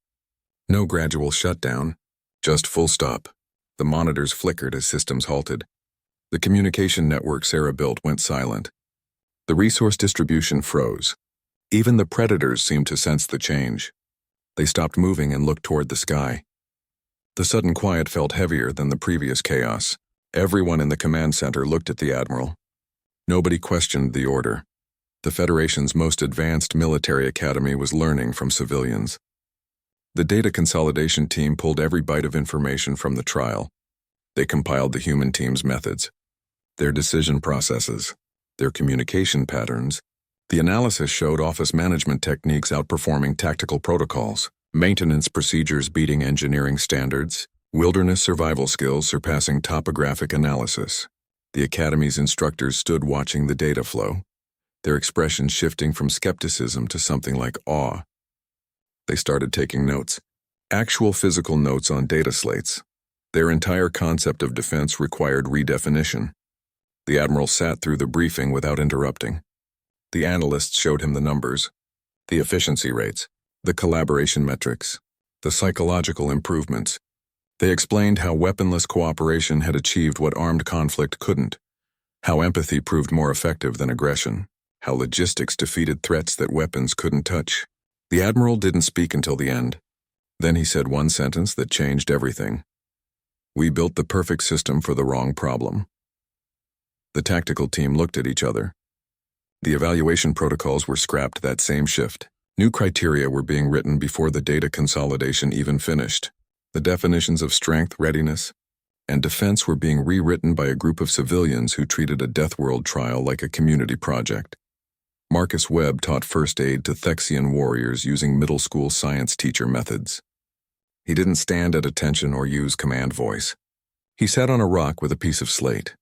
No gradual shutdown. Just full stop. The monitors flickered as systems halted. The communication network Sarah built went silent. The resource distribution froze. Even the predators seemed to sense the change. They stopped moving and looked toward the sky. The sudden quiet felt heavier than the previous chaos. Everyone in the command center looked at the Admiral. Nobody questioned the order. The Federation's most advanced military academy was learning from civilians. The data consolidation team pulled every bite of information from the trial. They compiled the human team's methods, their decision processes, their communication patterns. The analysis showed office management techniques outperforming tactical protocols, maintenance procedures beating engineering standards, wilderness survival skills surpassing topographic analysis. The Academy's instructors stood watching the data flow, their expressions shifting from skepticism to something like awe. They started taking notes, actual physical notes on data slates. Their entire concept of defense required redefinition. The Admiral sat through the briefing without interrupting. The analysts showed him the numbers, the efficiency rates, the collaboration metrics, the psychological improvements. They explained how weaponless cooperation had achieved what armed conflict couldn't, how empathy proved more effective than aggression, how logistics defeated threats that weapons couldn't touch. The Admiral didn't speak until the end. Then he said one sentence that changed everything. We built the perfect system for the wrong problem. The tactical team looked at each other. The evaluation protocols were scrapped that same shift. New criteria were being written before the data consolidation even finished. The definitions of strength, readiness, and defense were being rewritten by a group of civilians who treated a Death World trial like a community project. Marcus Webb taught first aid to Thexian warriors using middle school science teacher methods. He didn't stand at attention or use command voice. He sat on a rock with a piece of slate,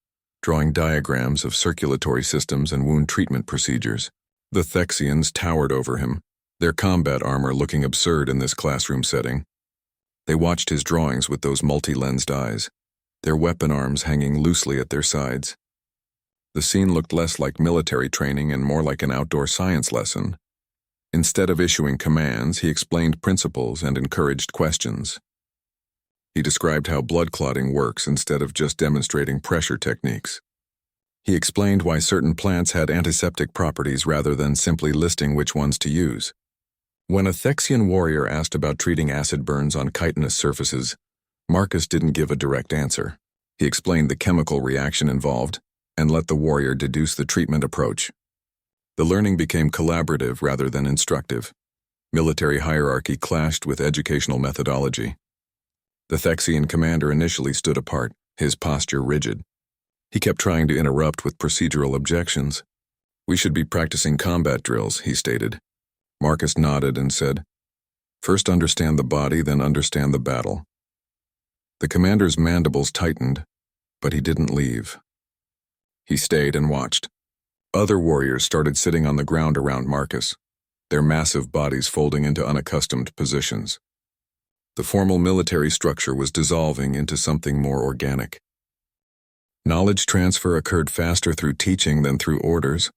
drawing diagrams of circulatory systems and wound treatment procedures. The Thexians towered over him, their combat armor looking absurd in this classroom setting. They watched his drawings with those multi-lensed eyes, their weapon arms hanging loosely at their sides. The scene looked less like military training and more like an outdoor science lesson. Instead of issuing commands, he explained principles and encouraged questions. He described how blood clotting works instead of just demonstrating pressure techniques. He explained why certain plants had antiseptic properties rather than simply listing which ones to use. When a Thexian warrior asked about treating acid burns on chitinous surfaces, Marcus didn't give a direct answer. He explained the chemical reaction involved and let the warrior deduce the treatment approach. The learning became collaborative rather than instructive. Military hierarchy clashed with educational methodology. The Thexian commander initially stood apart, his posture rigid. He kept trying to interrupt with procedural objections. "We should be practicing combat drills," he stated. Marcus nodded and said, "First understand the body, then understand the battle." The commander's mandibles tightened, but he didn't leave. He stayed and watched. Other warriors started sitting on the ground around Marcus, their massive bodies folding into unaccustomed positions. The formal military structure was dissolving into something more organic. Knowledge transfer occurred faster through teaching than through orders.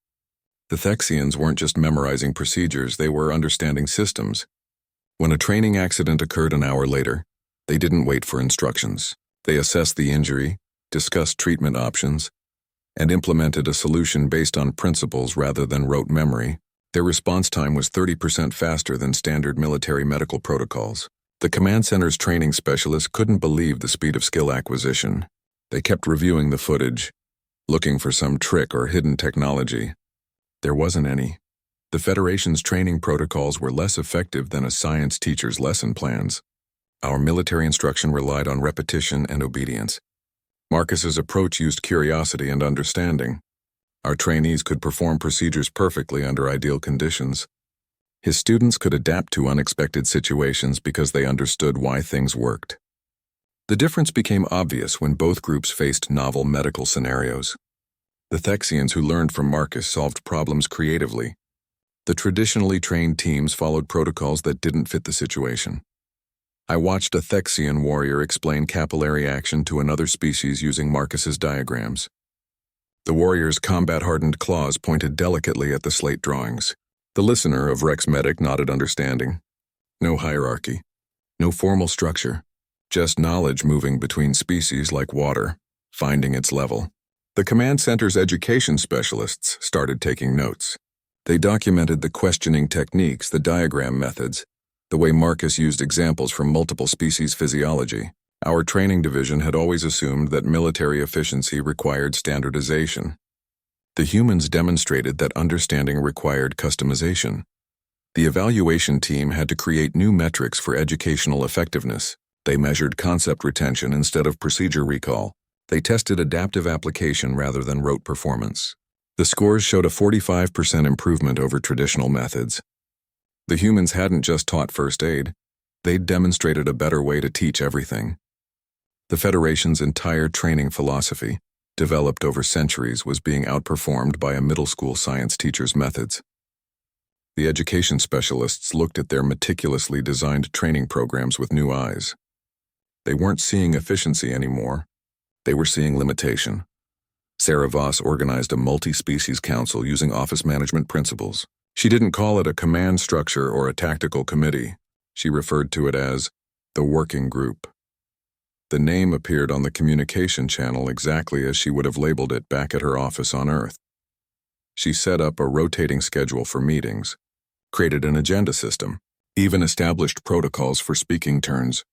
The Thexians weren't just memorizing procedures, they were understanding systems. When a training accident occurred an hour later, they didn't wait for instructions. They assessed the injury, discussed treatment options, and implemented a solution based on principles rather than rote memory. Their response time was 30% faster than standard military medical protocols. The command center's training specialists couldn't believe the speed of skill acquisition. They kept reviewing the footage, looking for some trick or hidden technology. There wasn't any. The Federation's training protocols were less effective than a science teacher's lesson plans. Our military instruction relied on repetition and obedience. Marcus's approach used curiosity and understanding. Our trainees could perform procedures perfectly under ideal conditions. His students could adapt to unexpected situations because they understood why things worked. The difference became obvious when both groups faced novel medical scenarios. The Thexians who learned from Marcus solved problems creatively. The traditionally trained teams followed protocols that didn't fit the situation. I watched a Thexian warrior explain capillary action to another species using Marcus's diagrams. The warrior's combat-hardened claws pointed delicately at the slate drawings. The listener of Rex Medic nodded understanding. No hierarchy, no formal structure, just knowledge moving between species like water, finding its level. The command center's education specialists started taking notes. They documented the questioning techniques, the diagram methods, the way Marcus used examples from multiple species physiology. Our training division had always assumed that military efficiency required standardization. The humans demonstrated that understanding required customization. The evaluation team had to create new metrics for educational effectiveness. They measured concept retention instead of procedure recall. They tested adaptive application rather than rote performance. The scores showed a 45% improvement over traditional methods. The humans hadn't just taught first aid, they'd demonstrated a better way to teach everything. The Federation's entire training philosophy, developed over centuries, was being outperformed by a middle school science teacher's methods. The education specialists looked at their meticulously designed training programs with new eyes. They weren't seeing efficiency anymore, they were seeing limitation. Sarah Voss organized a multi-species council using office management principles. She didn't call it a command structure or a tactical committee. She referred to it as the working group. The name appeared on the communication channel exactly as she would have labeled it back at her office on Earth. She set up a rotating schedule for meetings, created an agenda system, even established protocols for speaking turns.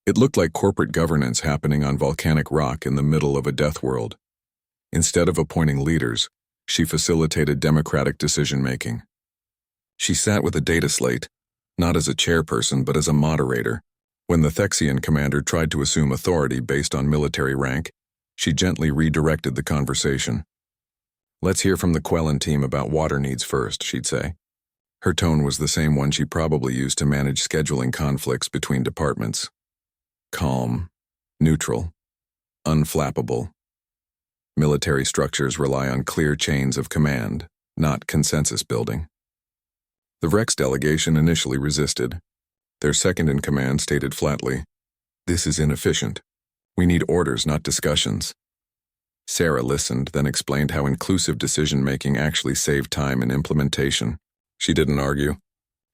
It looked like corporate governance happening on volcanic rock in the middle of a death world. Instead of appointing leaders, she facilitated democratic decision-making. She sat with a data slate, not as a chairperson but as a moderator. When the Thexian commander tried to assume authority based on military rank, she gently redirected the conversation. "Let's hear from the Quellen team about water needs first," she'd say. Her tone was the same one she probably used to manage scheduling conflicts between departments. Calm, neutral, unflappable. Military structures rely on clear chains of command, not consensus building. The Rex delegation initially resisted. Their second-in-command stated flatly, "This is inefficient. We need orders, not discussions." Sarah listened, then explained how inclusive decision-making actually saved time in implementation. She didn't argue.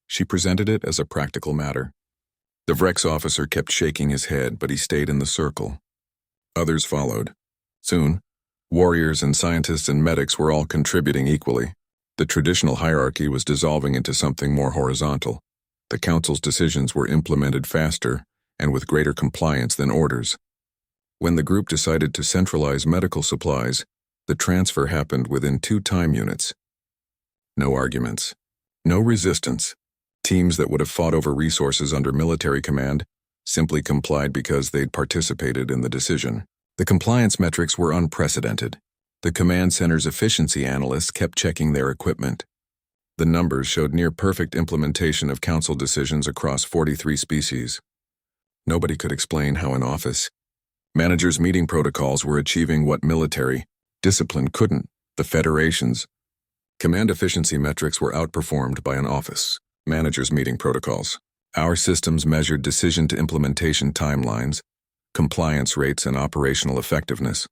She presented it as a practical matter. The Vrex officer kept shaking his head, but he stayed in the circle. Others followed. Soon, warriors and scientists and medics were all contributing equally. The traditional hierarchy was dissolving into something more horizontal. The council's decisions were implemented faster and with greater compliance than orders. When the group decided to centralize medical supplies, the transfer happened within 2 time units. No arguments. No resistance. Teams that would have fought over resources under military command simply complied because they'd participated in the decision. The compliance metrics were unprecedented. The command center's efficiency analysts kept checking their equipment. The numbers showed near-perfect implementation of council decisions across 43 species. Nobody could explain how in office, managers' meeting protocols were achieving what military discipline couldn't. The Federation's command efficiency metrics were outperformed by an office managers' meeting protocols. Our systems measured decision-to-implementation timelines, compliance rates, and operational effectiveness.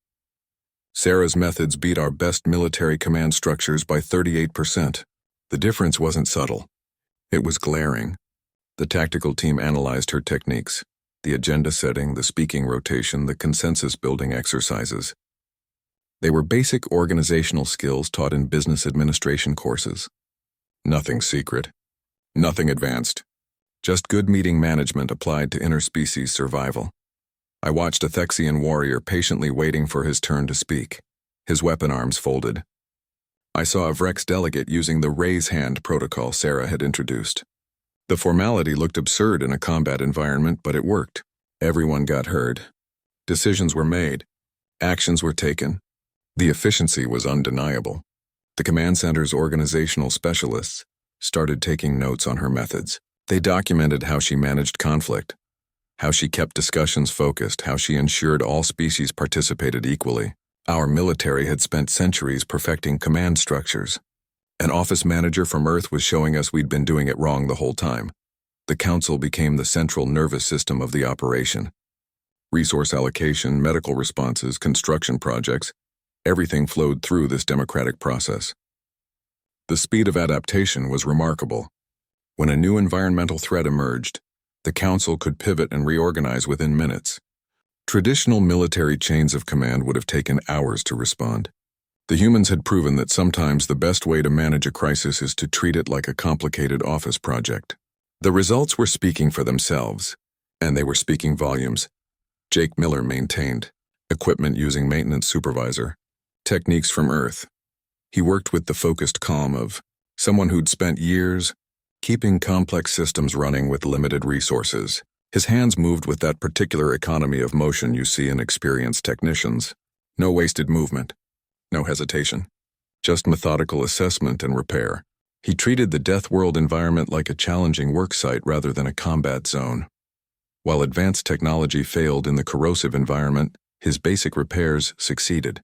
Sarah's methods beat our best military command structures by 38%. The difference wasn't subtle. It was glaring. The tactical team analyzed her techniques, the agenda setting, the speaking rotation, the consensus-building exercises. They were basic organizational skills taught in business administration courses. Nothing secret. Nothing advanced. Just good meeting management applied to interspecies survival. I watched a Thexian warrior patiently waiting for his turn to speak, his weapon arms folded. I saw a Vrex delegate using the raise hand protocol Sarah had introduced. The formality looked absurd in a combat environment, but it worked. Everyone got heard. Decisions were made. Actions were taken. The efficiency was undeniable. The command center's organizational specialists started taking notes on her methods. They documented how she managed conflict, how she kept discussions focused, how she ensured all species participated equally. Our military had spent centuries perfecting command structures. An office manager from Earth was showing us we'd been doing it wrong the whole time. The council became the central nervous system of the operation. Resource allocation, medical responses, construction projects, everything flowed through this democratic process. The speed of adaptation was remarkable. When a new environmental threat emerged, the council could pivot and reorganize within minutes. Traditional military chains of command would have taken hours to respond. The humans had proven that sometimes the best way to manage a crisis is to treat it like a complicated office project. The results were speaking for themselves, and they were speaking volumes. Jake Miller maintained equipment using maintenance supervisor, techniques from Earth. He worked with the focused calm of someone who'd spent years keeping complex systems running with limited resources. His hands moved with that particular economy of motion you see in experienced technicians. No wasted movement, no hesitation, just methodical assessment and repair. He treated the Death World environment like a challenging work site rather than a combat zone. While advanced technology failed in the corrosive environment, his basic repairs succeeded.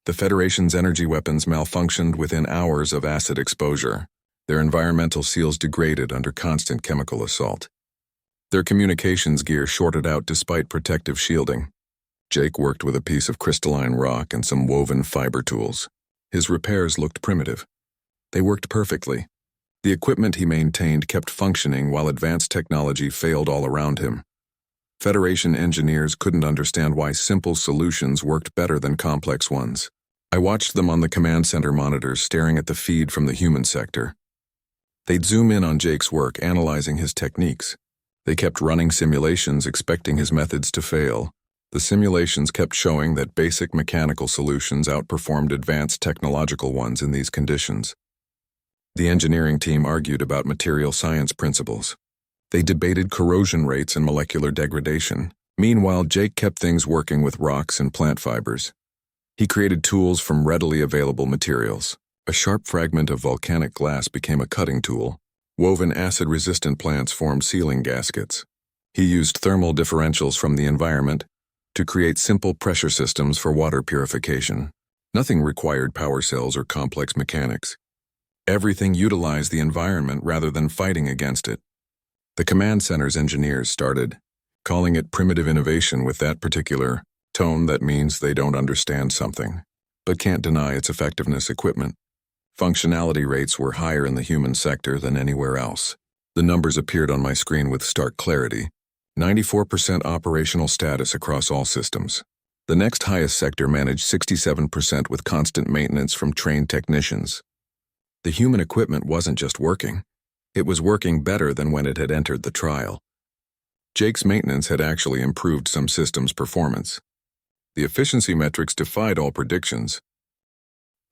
The Federation's energy weapons malfunctioned within hours of acid exposure. Their environmental seals degraded under constant chemical assault. Their communications gear shorted out despite protective shielding. Jake worked with a piece of crystalline rock and some woven fiber tools. His repairs looked primitive. They worked perfectly. The equipment he maintained kept functioning while advanced technology failed all around him. Federation engineers couldn't understand why simple solutions worked better than complex ones. I watched them on the command center monitors staring at the feed from the human sector. They'd zoom in on Jake's work, analyzing his techniques. They kept running simulations, expecting his methods to fail. The simulations kept showing that basic mechanical solutions outperformed advanced technological ones in these conditions. The engineering team argued about material science principles. They debated corrosion rates and molecular degradation. Meanwhile, Jake kept things working with rocks and plant fibers. He created tools from readily available materials. A sharp fragment of volcanic glass became a cutting tool. Woven acid-resistant plants formed sealing gaskets. He used thermal differentials from the environment to create simple pressure systems for water purification. Nothing required power cells or complex mechanics. Everything utilized the environment rather than fighting against it. The command center's engineers started calling it primitive innovation with that particular tone that means they don't understand something, but can't deny its effectiveness. Equipment functionality rates were higher in the human sector than anywhere else. The numbers appeared on my screen with stark clarity. 94% operational status across all systems. The next highest sector managed 67% with constant maintenance from trained technicians. The human equipment wasn't just working. It was working better than when it had entered the trial. Jake's maintenance had actually improved some systems' performance. The efficiency metrics defied all predictions.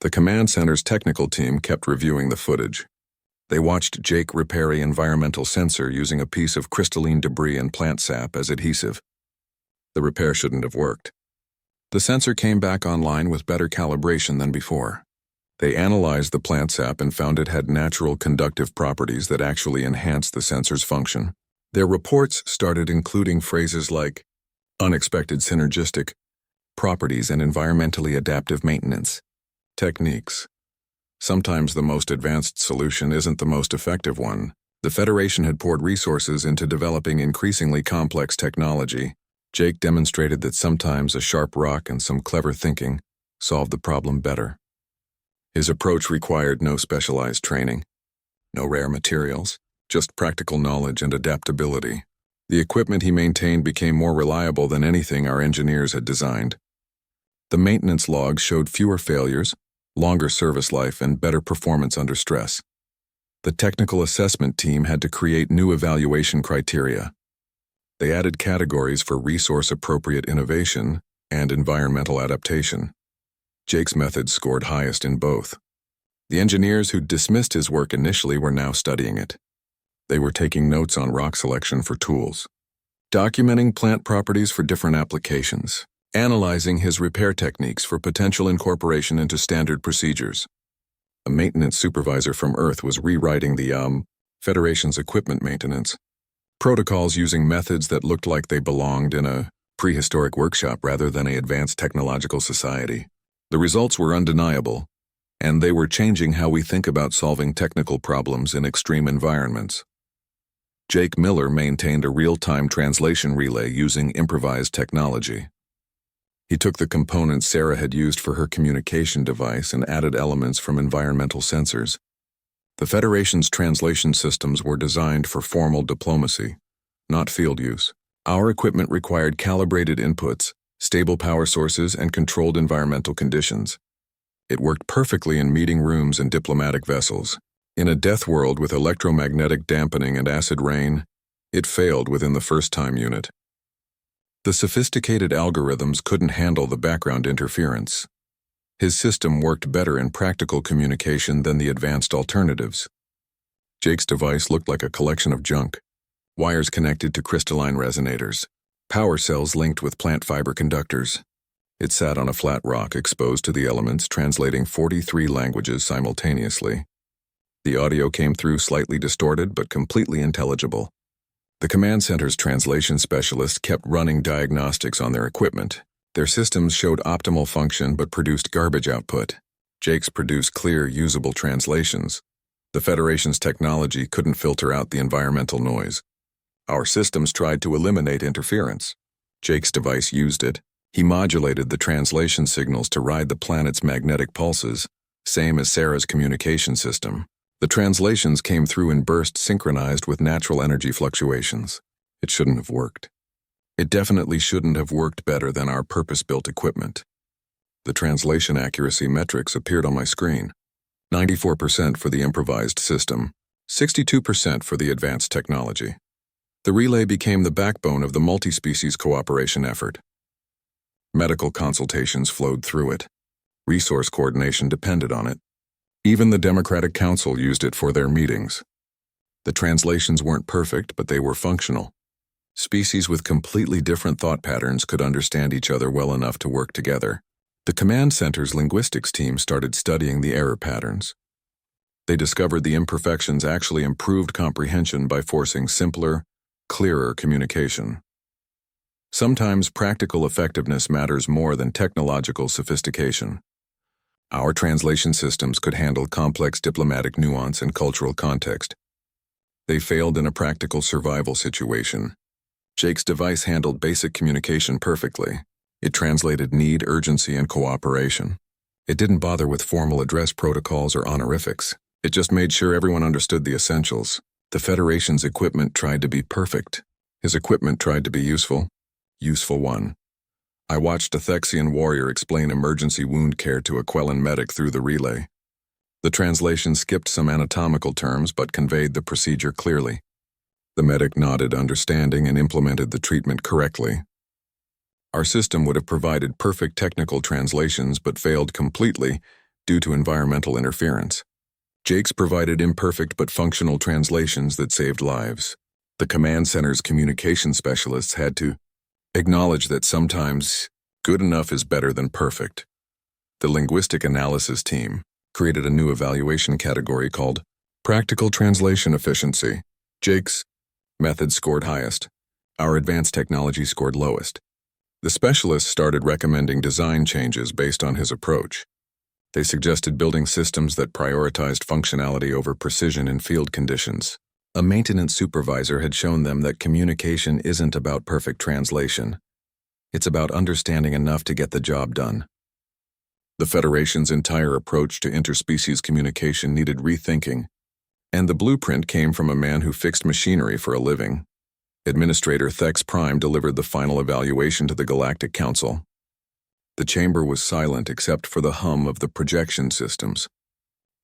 The command center's technical team kept reviewing the footage. They watched Jake repair an environmental sensor using a piece of crystalline debris and plant sap as adhesive. The repair shouldn't have worked. The sensor came back online with better calibration than before. They analyzed the plant sap and found it had natural conductive properties that actually enhanced the sensor's function. Their reports started including phrases like unexpected synergistic properties and environmentally adaptive maintenance techniques. Sometimes the most advanced solution isn't the most effective one. The Federation had poured resources into developing increasingly complex technology. Jake demonstrated that sometimes a sharp rock and some clever thinking solved the problem better. His approach required no specialized training, no rare materials, just practical knowledge and adaptability. The equipment he maintained became more reliable than anything our engineers had designed. The maintenance logs showed fewer failures, longer service life, and better performance under stress. The technical assessment team had to create new evaluation criteria. They added categories for resource-appropriate innovation and environmental adaptation. Jake's methods scored highest in both. The engineers who dismissed his work initially were now studying it. They were taking notes on rock selection for tools, documenting plant properties for different applications, analyzing his repair techniques for potential incorporation into standard procedures. A maintenance supervisor from Earth was rewriting the Federation's equipment maintenance protocols using methods that looked like they belonged in a prehistoric workshop rather than an advanced technological society. The results were undeniable, and they were changing how we think about solving technical problems in extreme environments. Jake Miller maintained a real-time translation relay using improvised technology. He took the components Sarah had used for her communication device and added elements from environmental sensors. The Federation's translation systems were designed for formal diplomacy, not field use. Our equipment required calibrated inputs, stable power sources, and controlled environmental conditions. It worked perfectly in meeting rooms and diplomatic vessels. In a death world with electromagnetic dampening and acid rain, it failed within the first-time unit. The sophisticated algorithms couldn't handle the background interference. His system worked better in practical communication than the advanced alternatives. Jake's device looked like a collection of junk. Wires connected to crystalline resonators. Power cells linked with plant fiber conductors. It sat on a flat rock exposed to the elements, translating 43 languages simultaneously. The audio came through slightly distorted but completely intelligible. The command center's translation specialists kept running diagnostics on their equipment. Their systems showed optimal function but produced garbage output. Jake's produced clear, usable translations. The Federation's technology couldn't filter out the environmental noise. Our systems tried to eliminate interference. Jake's device used it. He modulated the translation signals to ride the planet's magnetic pulses, same as Sarah's communication system. The translations came through in bursts synchronized with natural energy fluctuations. It shouldn't have worked. It definitely shouldn't have worked better than our purpose-built equipment. The translation accuracy metrics appeared on my screen. 94% for the improvised system, 62% for the advanced technology. The relay became the backbone of the multi-species cooperation effort. Medical consultations flowed through it. Resource coordination depended on it. Even the Democratic Council used it for their meetings. The translations weren't perfect, but they were functional. Species with completely different thought patterns could understand each other well enough to work together. The command center's linguistics team started studying the error patterns. They discovered the imperfections actually improved comprehension by forcing simpler, clearer communication. Sometimes practical effectiveness matters more than technological sophistication. Our translation systems could handle complex diplomatic nuance and cultural context. They failed in a practical survival situation. Jake's device handled basic communication perfectly. It translated need, urgency, and cooperation. It didn't bother with formal address protocols or honorifics. It just made sure everyone understood the essentials. The Federation's equipment tried to be perfect. His equipment tried to be useful. Useful one. I watched a Thexian warrior explain emergency wound care to a Quellan medic through the relay. The translation skipped some anatomical terms but conveyed the procedure clearly. The medic nodded, understanding, and implemented the treatment correctly. Our system would have provided perfect technical translations but failed completely due to environmental interference. Jake's provided imperfect but functional translations that saved lives. The command center's communication specialists had to acknowledge that sometimes good enough is better than perfect. The linguistic analysis team created a new evaluation category called Practical Translation Efficiency. Jake's method scored highest. Our advanced technology scored lowest. The specialists started recommending design changes based on his approach. They suggested building systems that prioritized functionality over precision in field conditions. A maintenance supervisor had shown them that communication isn't about perfect translation. It's about understanding enough to get the job done. The Federation's entire approach to interspecies communication needed rethinking, and the blueprint came from a man who fixed machinery for a living. Administrator Thex Prime delivered the final evaluation to the Galactic Council. The chamber was silent except for the hum of the projection systems.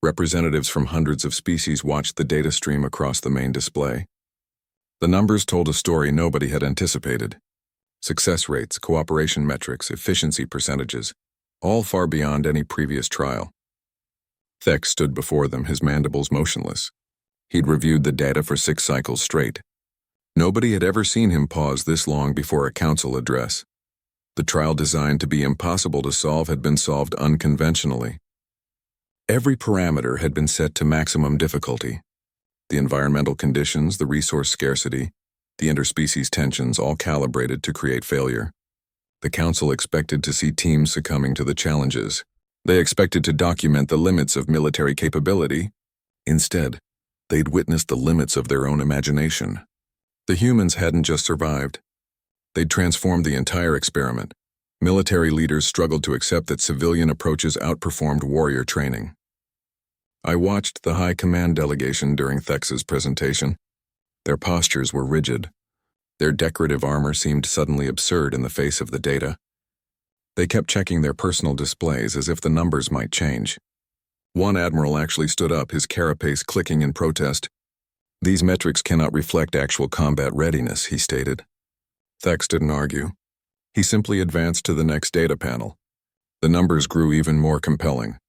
Representatives from hundreds of species watched the data stream across the main display. The numbers told a story nobody had anticipated. Success rates, cooperation metrics, efficiency percentages, all far beyond any previous trial. Thex stood before them, his mandibles motionless. He'd reviewed the data for 6 cycles straight. Nobody had ever seen him pause this long before a council address. The trial designed to be impossible to solve had been solved unconventionally. Every parameter had been set to maximum difficulty. The environmental conditions, the resource scarcity, the interspecies tensions all calibrated to create failure. The council expected to see teams succumbing to the challenges. They expected to document the limits of military capability. Instead, they'd witnessed the limits of their own imagination. The humans hadn't just survived. They'd transformed the entire experiment. Military leaders struggled to accept that civilian approaches outperformed warrior training. I watched the High Command delegation during Thex's presentation. Their postures were rigid. Their decorative armor seemed suddenly absurd in the face of the data. They kept checking their personal displays as if the numbers might change. One admiral actually stood up, his carapace clicking in protest. "These metrics cannot reflect actual combat readiness," he stated. Thex didn't argue. He simply advanced to the next data panel. The numbers grew even more compelling.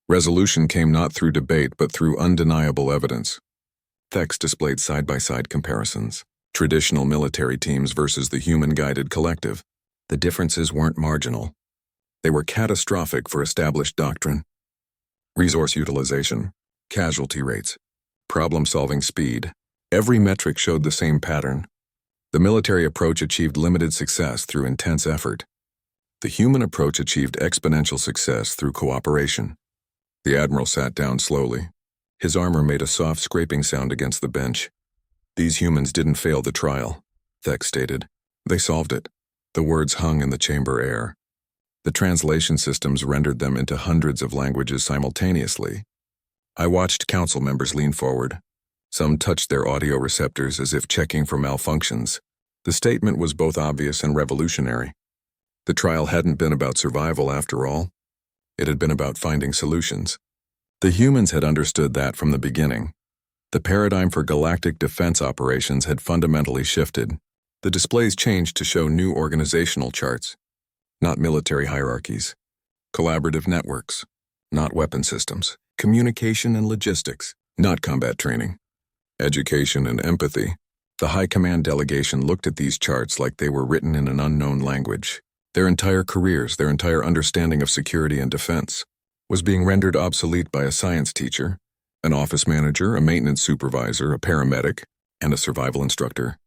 Resolution came not through debate but through undeniable evidence. Thex displayed side-by-side comparisons. Traditional military teams versus the human-guided collective. The differences weren't marginal. They were catastrophic for established doctrine. Resource utilization, casualty rates, problem-solving speed. Every metric showed the same pattern. The military approach achieved limited success through intense effort. The human approach achieved exponential success through cooperation. The admiral sat down slowly. His armor made a soft scraping sound against the bench. "These humans didn't fail the trial," Thex stated. "They solved it." The words hung in the chamber air. The translation systems rendered them into hundreds of languages simultaneously. I watched council members lean forward. Some touched their audio receptors as if checking for malfunctions. The statement was both obvious and revolutionary. The trial hadn't been about survival after all. It had been about finding solutions. The humans had understood that from the beginning. The paradigm for galactic defense operations had fundamentally shifted. The displays changed to show new organizational charts, not military hierarchies. Collaborative networks, not weapon systems. Communication and logistics, not combat training. Education and empathy. The High Command delegation looked at these charts like they were written in an unknown language. Their entire careers, their entire understanding of security and defense, was being rendered obsolete by a science teacher, an office manager, a maintenance supervisor, a paramedic, and a survival instructor.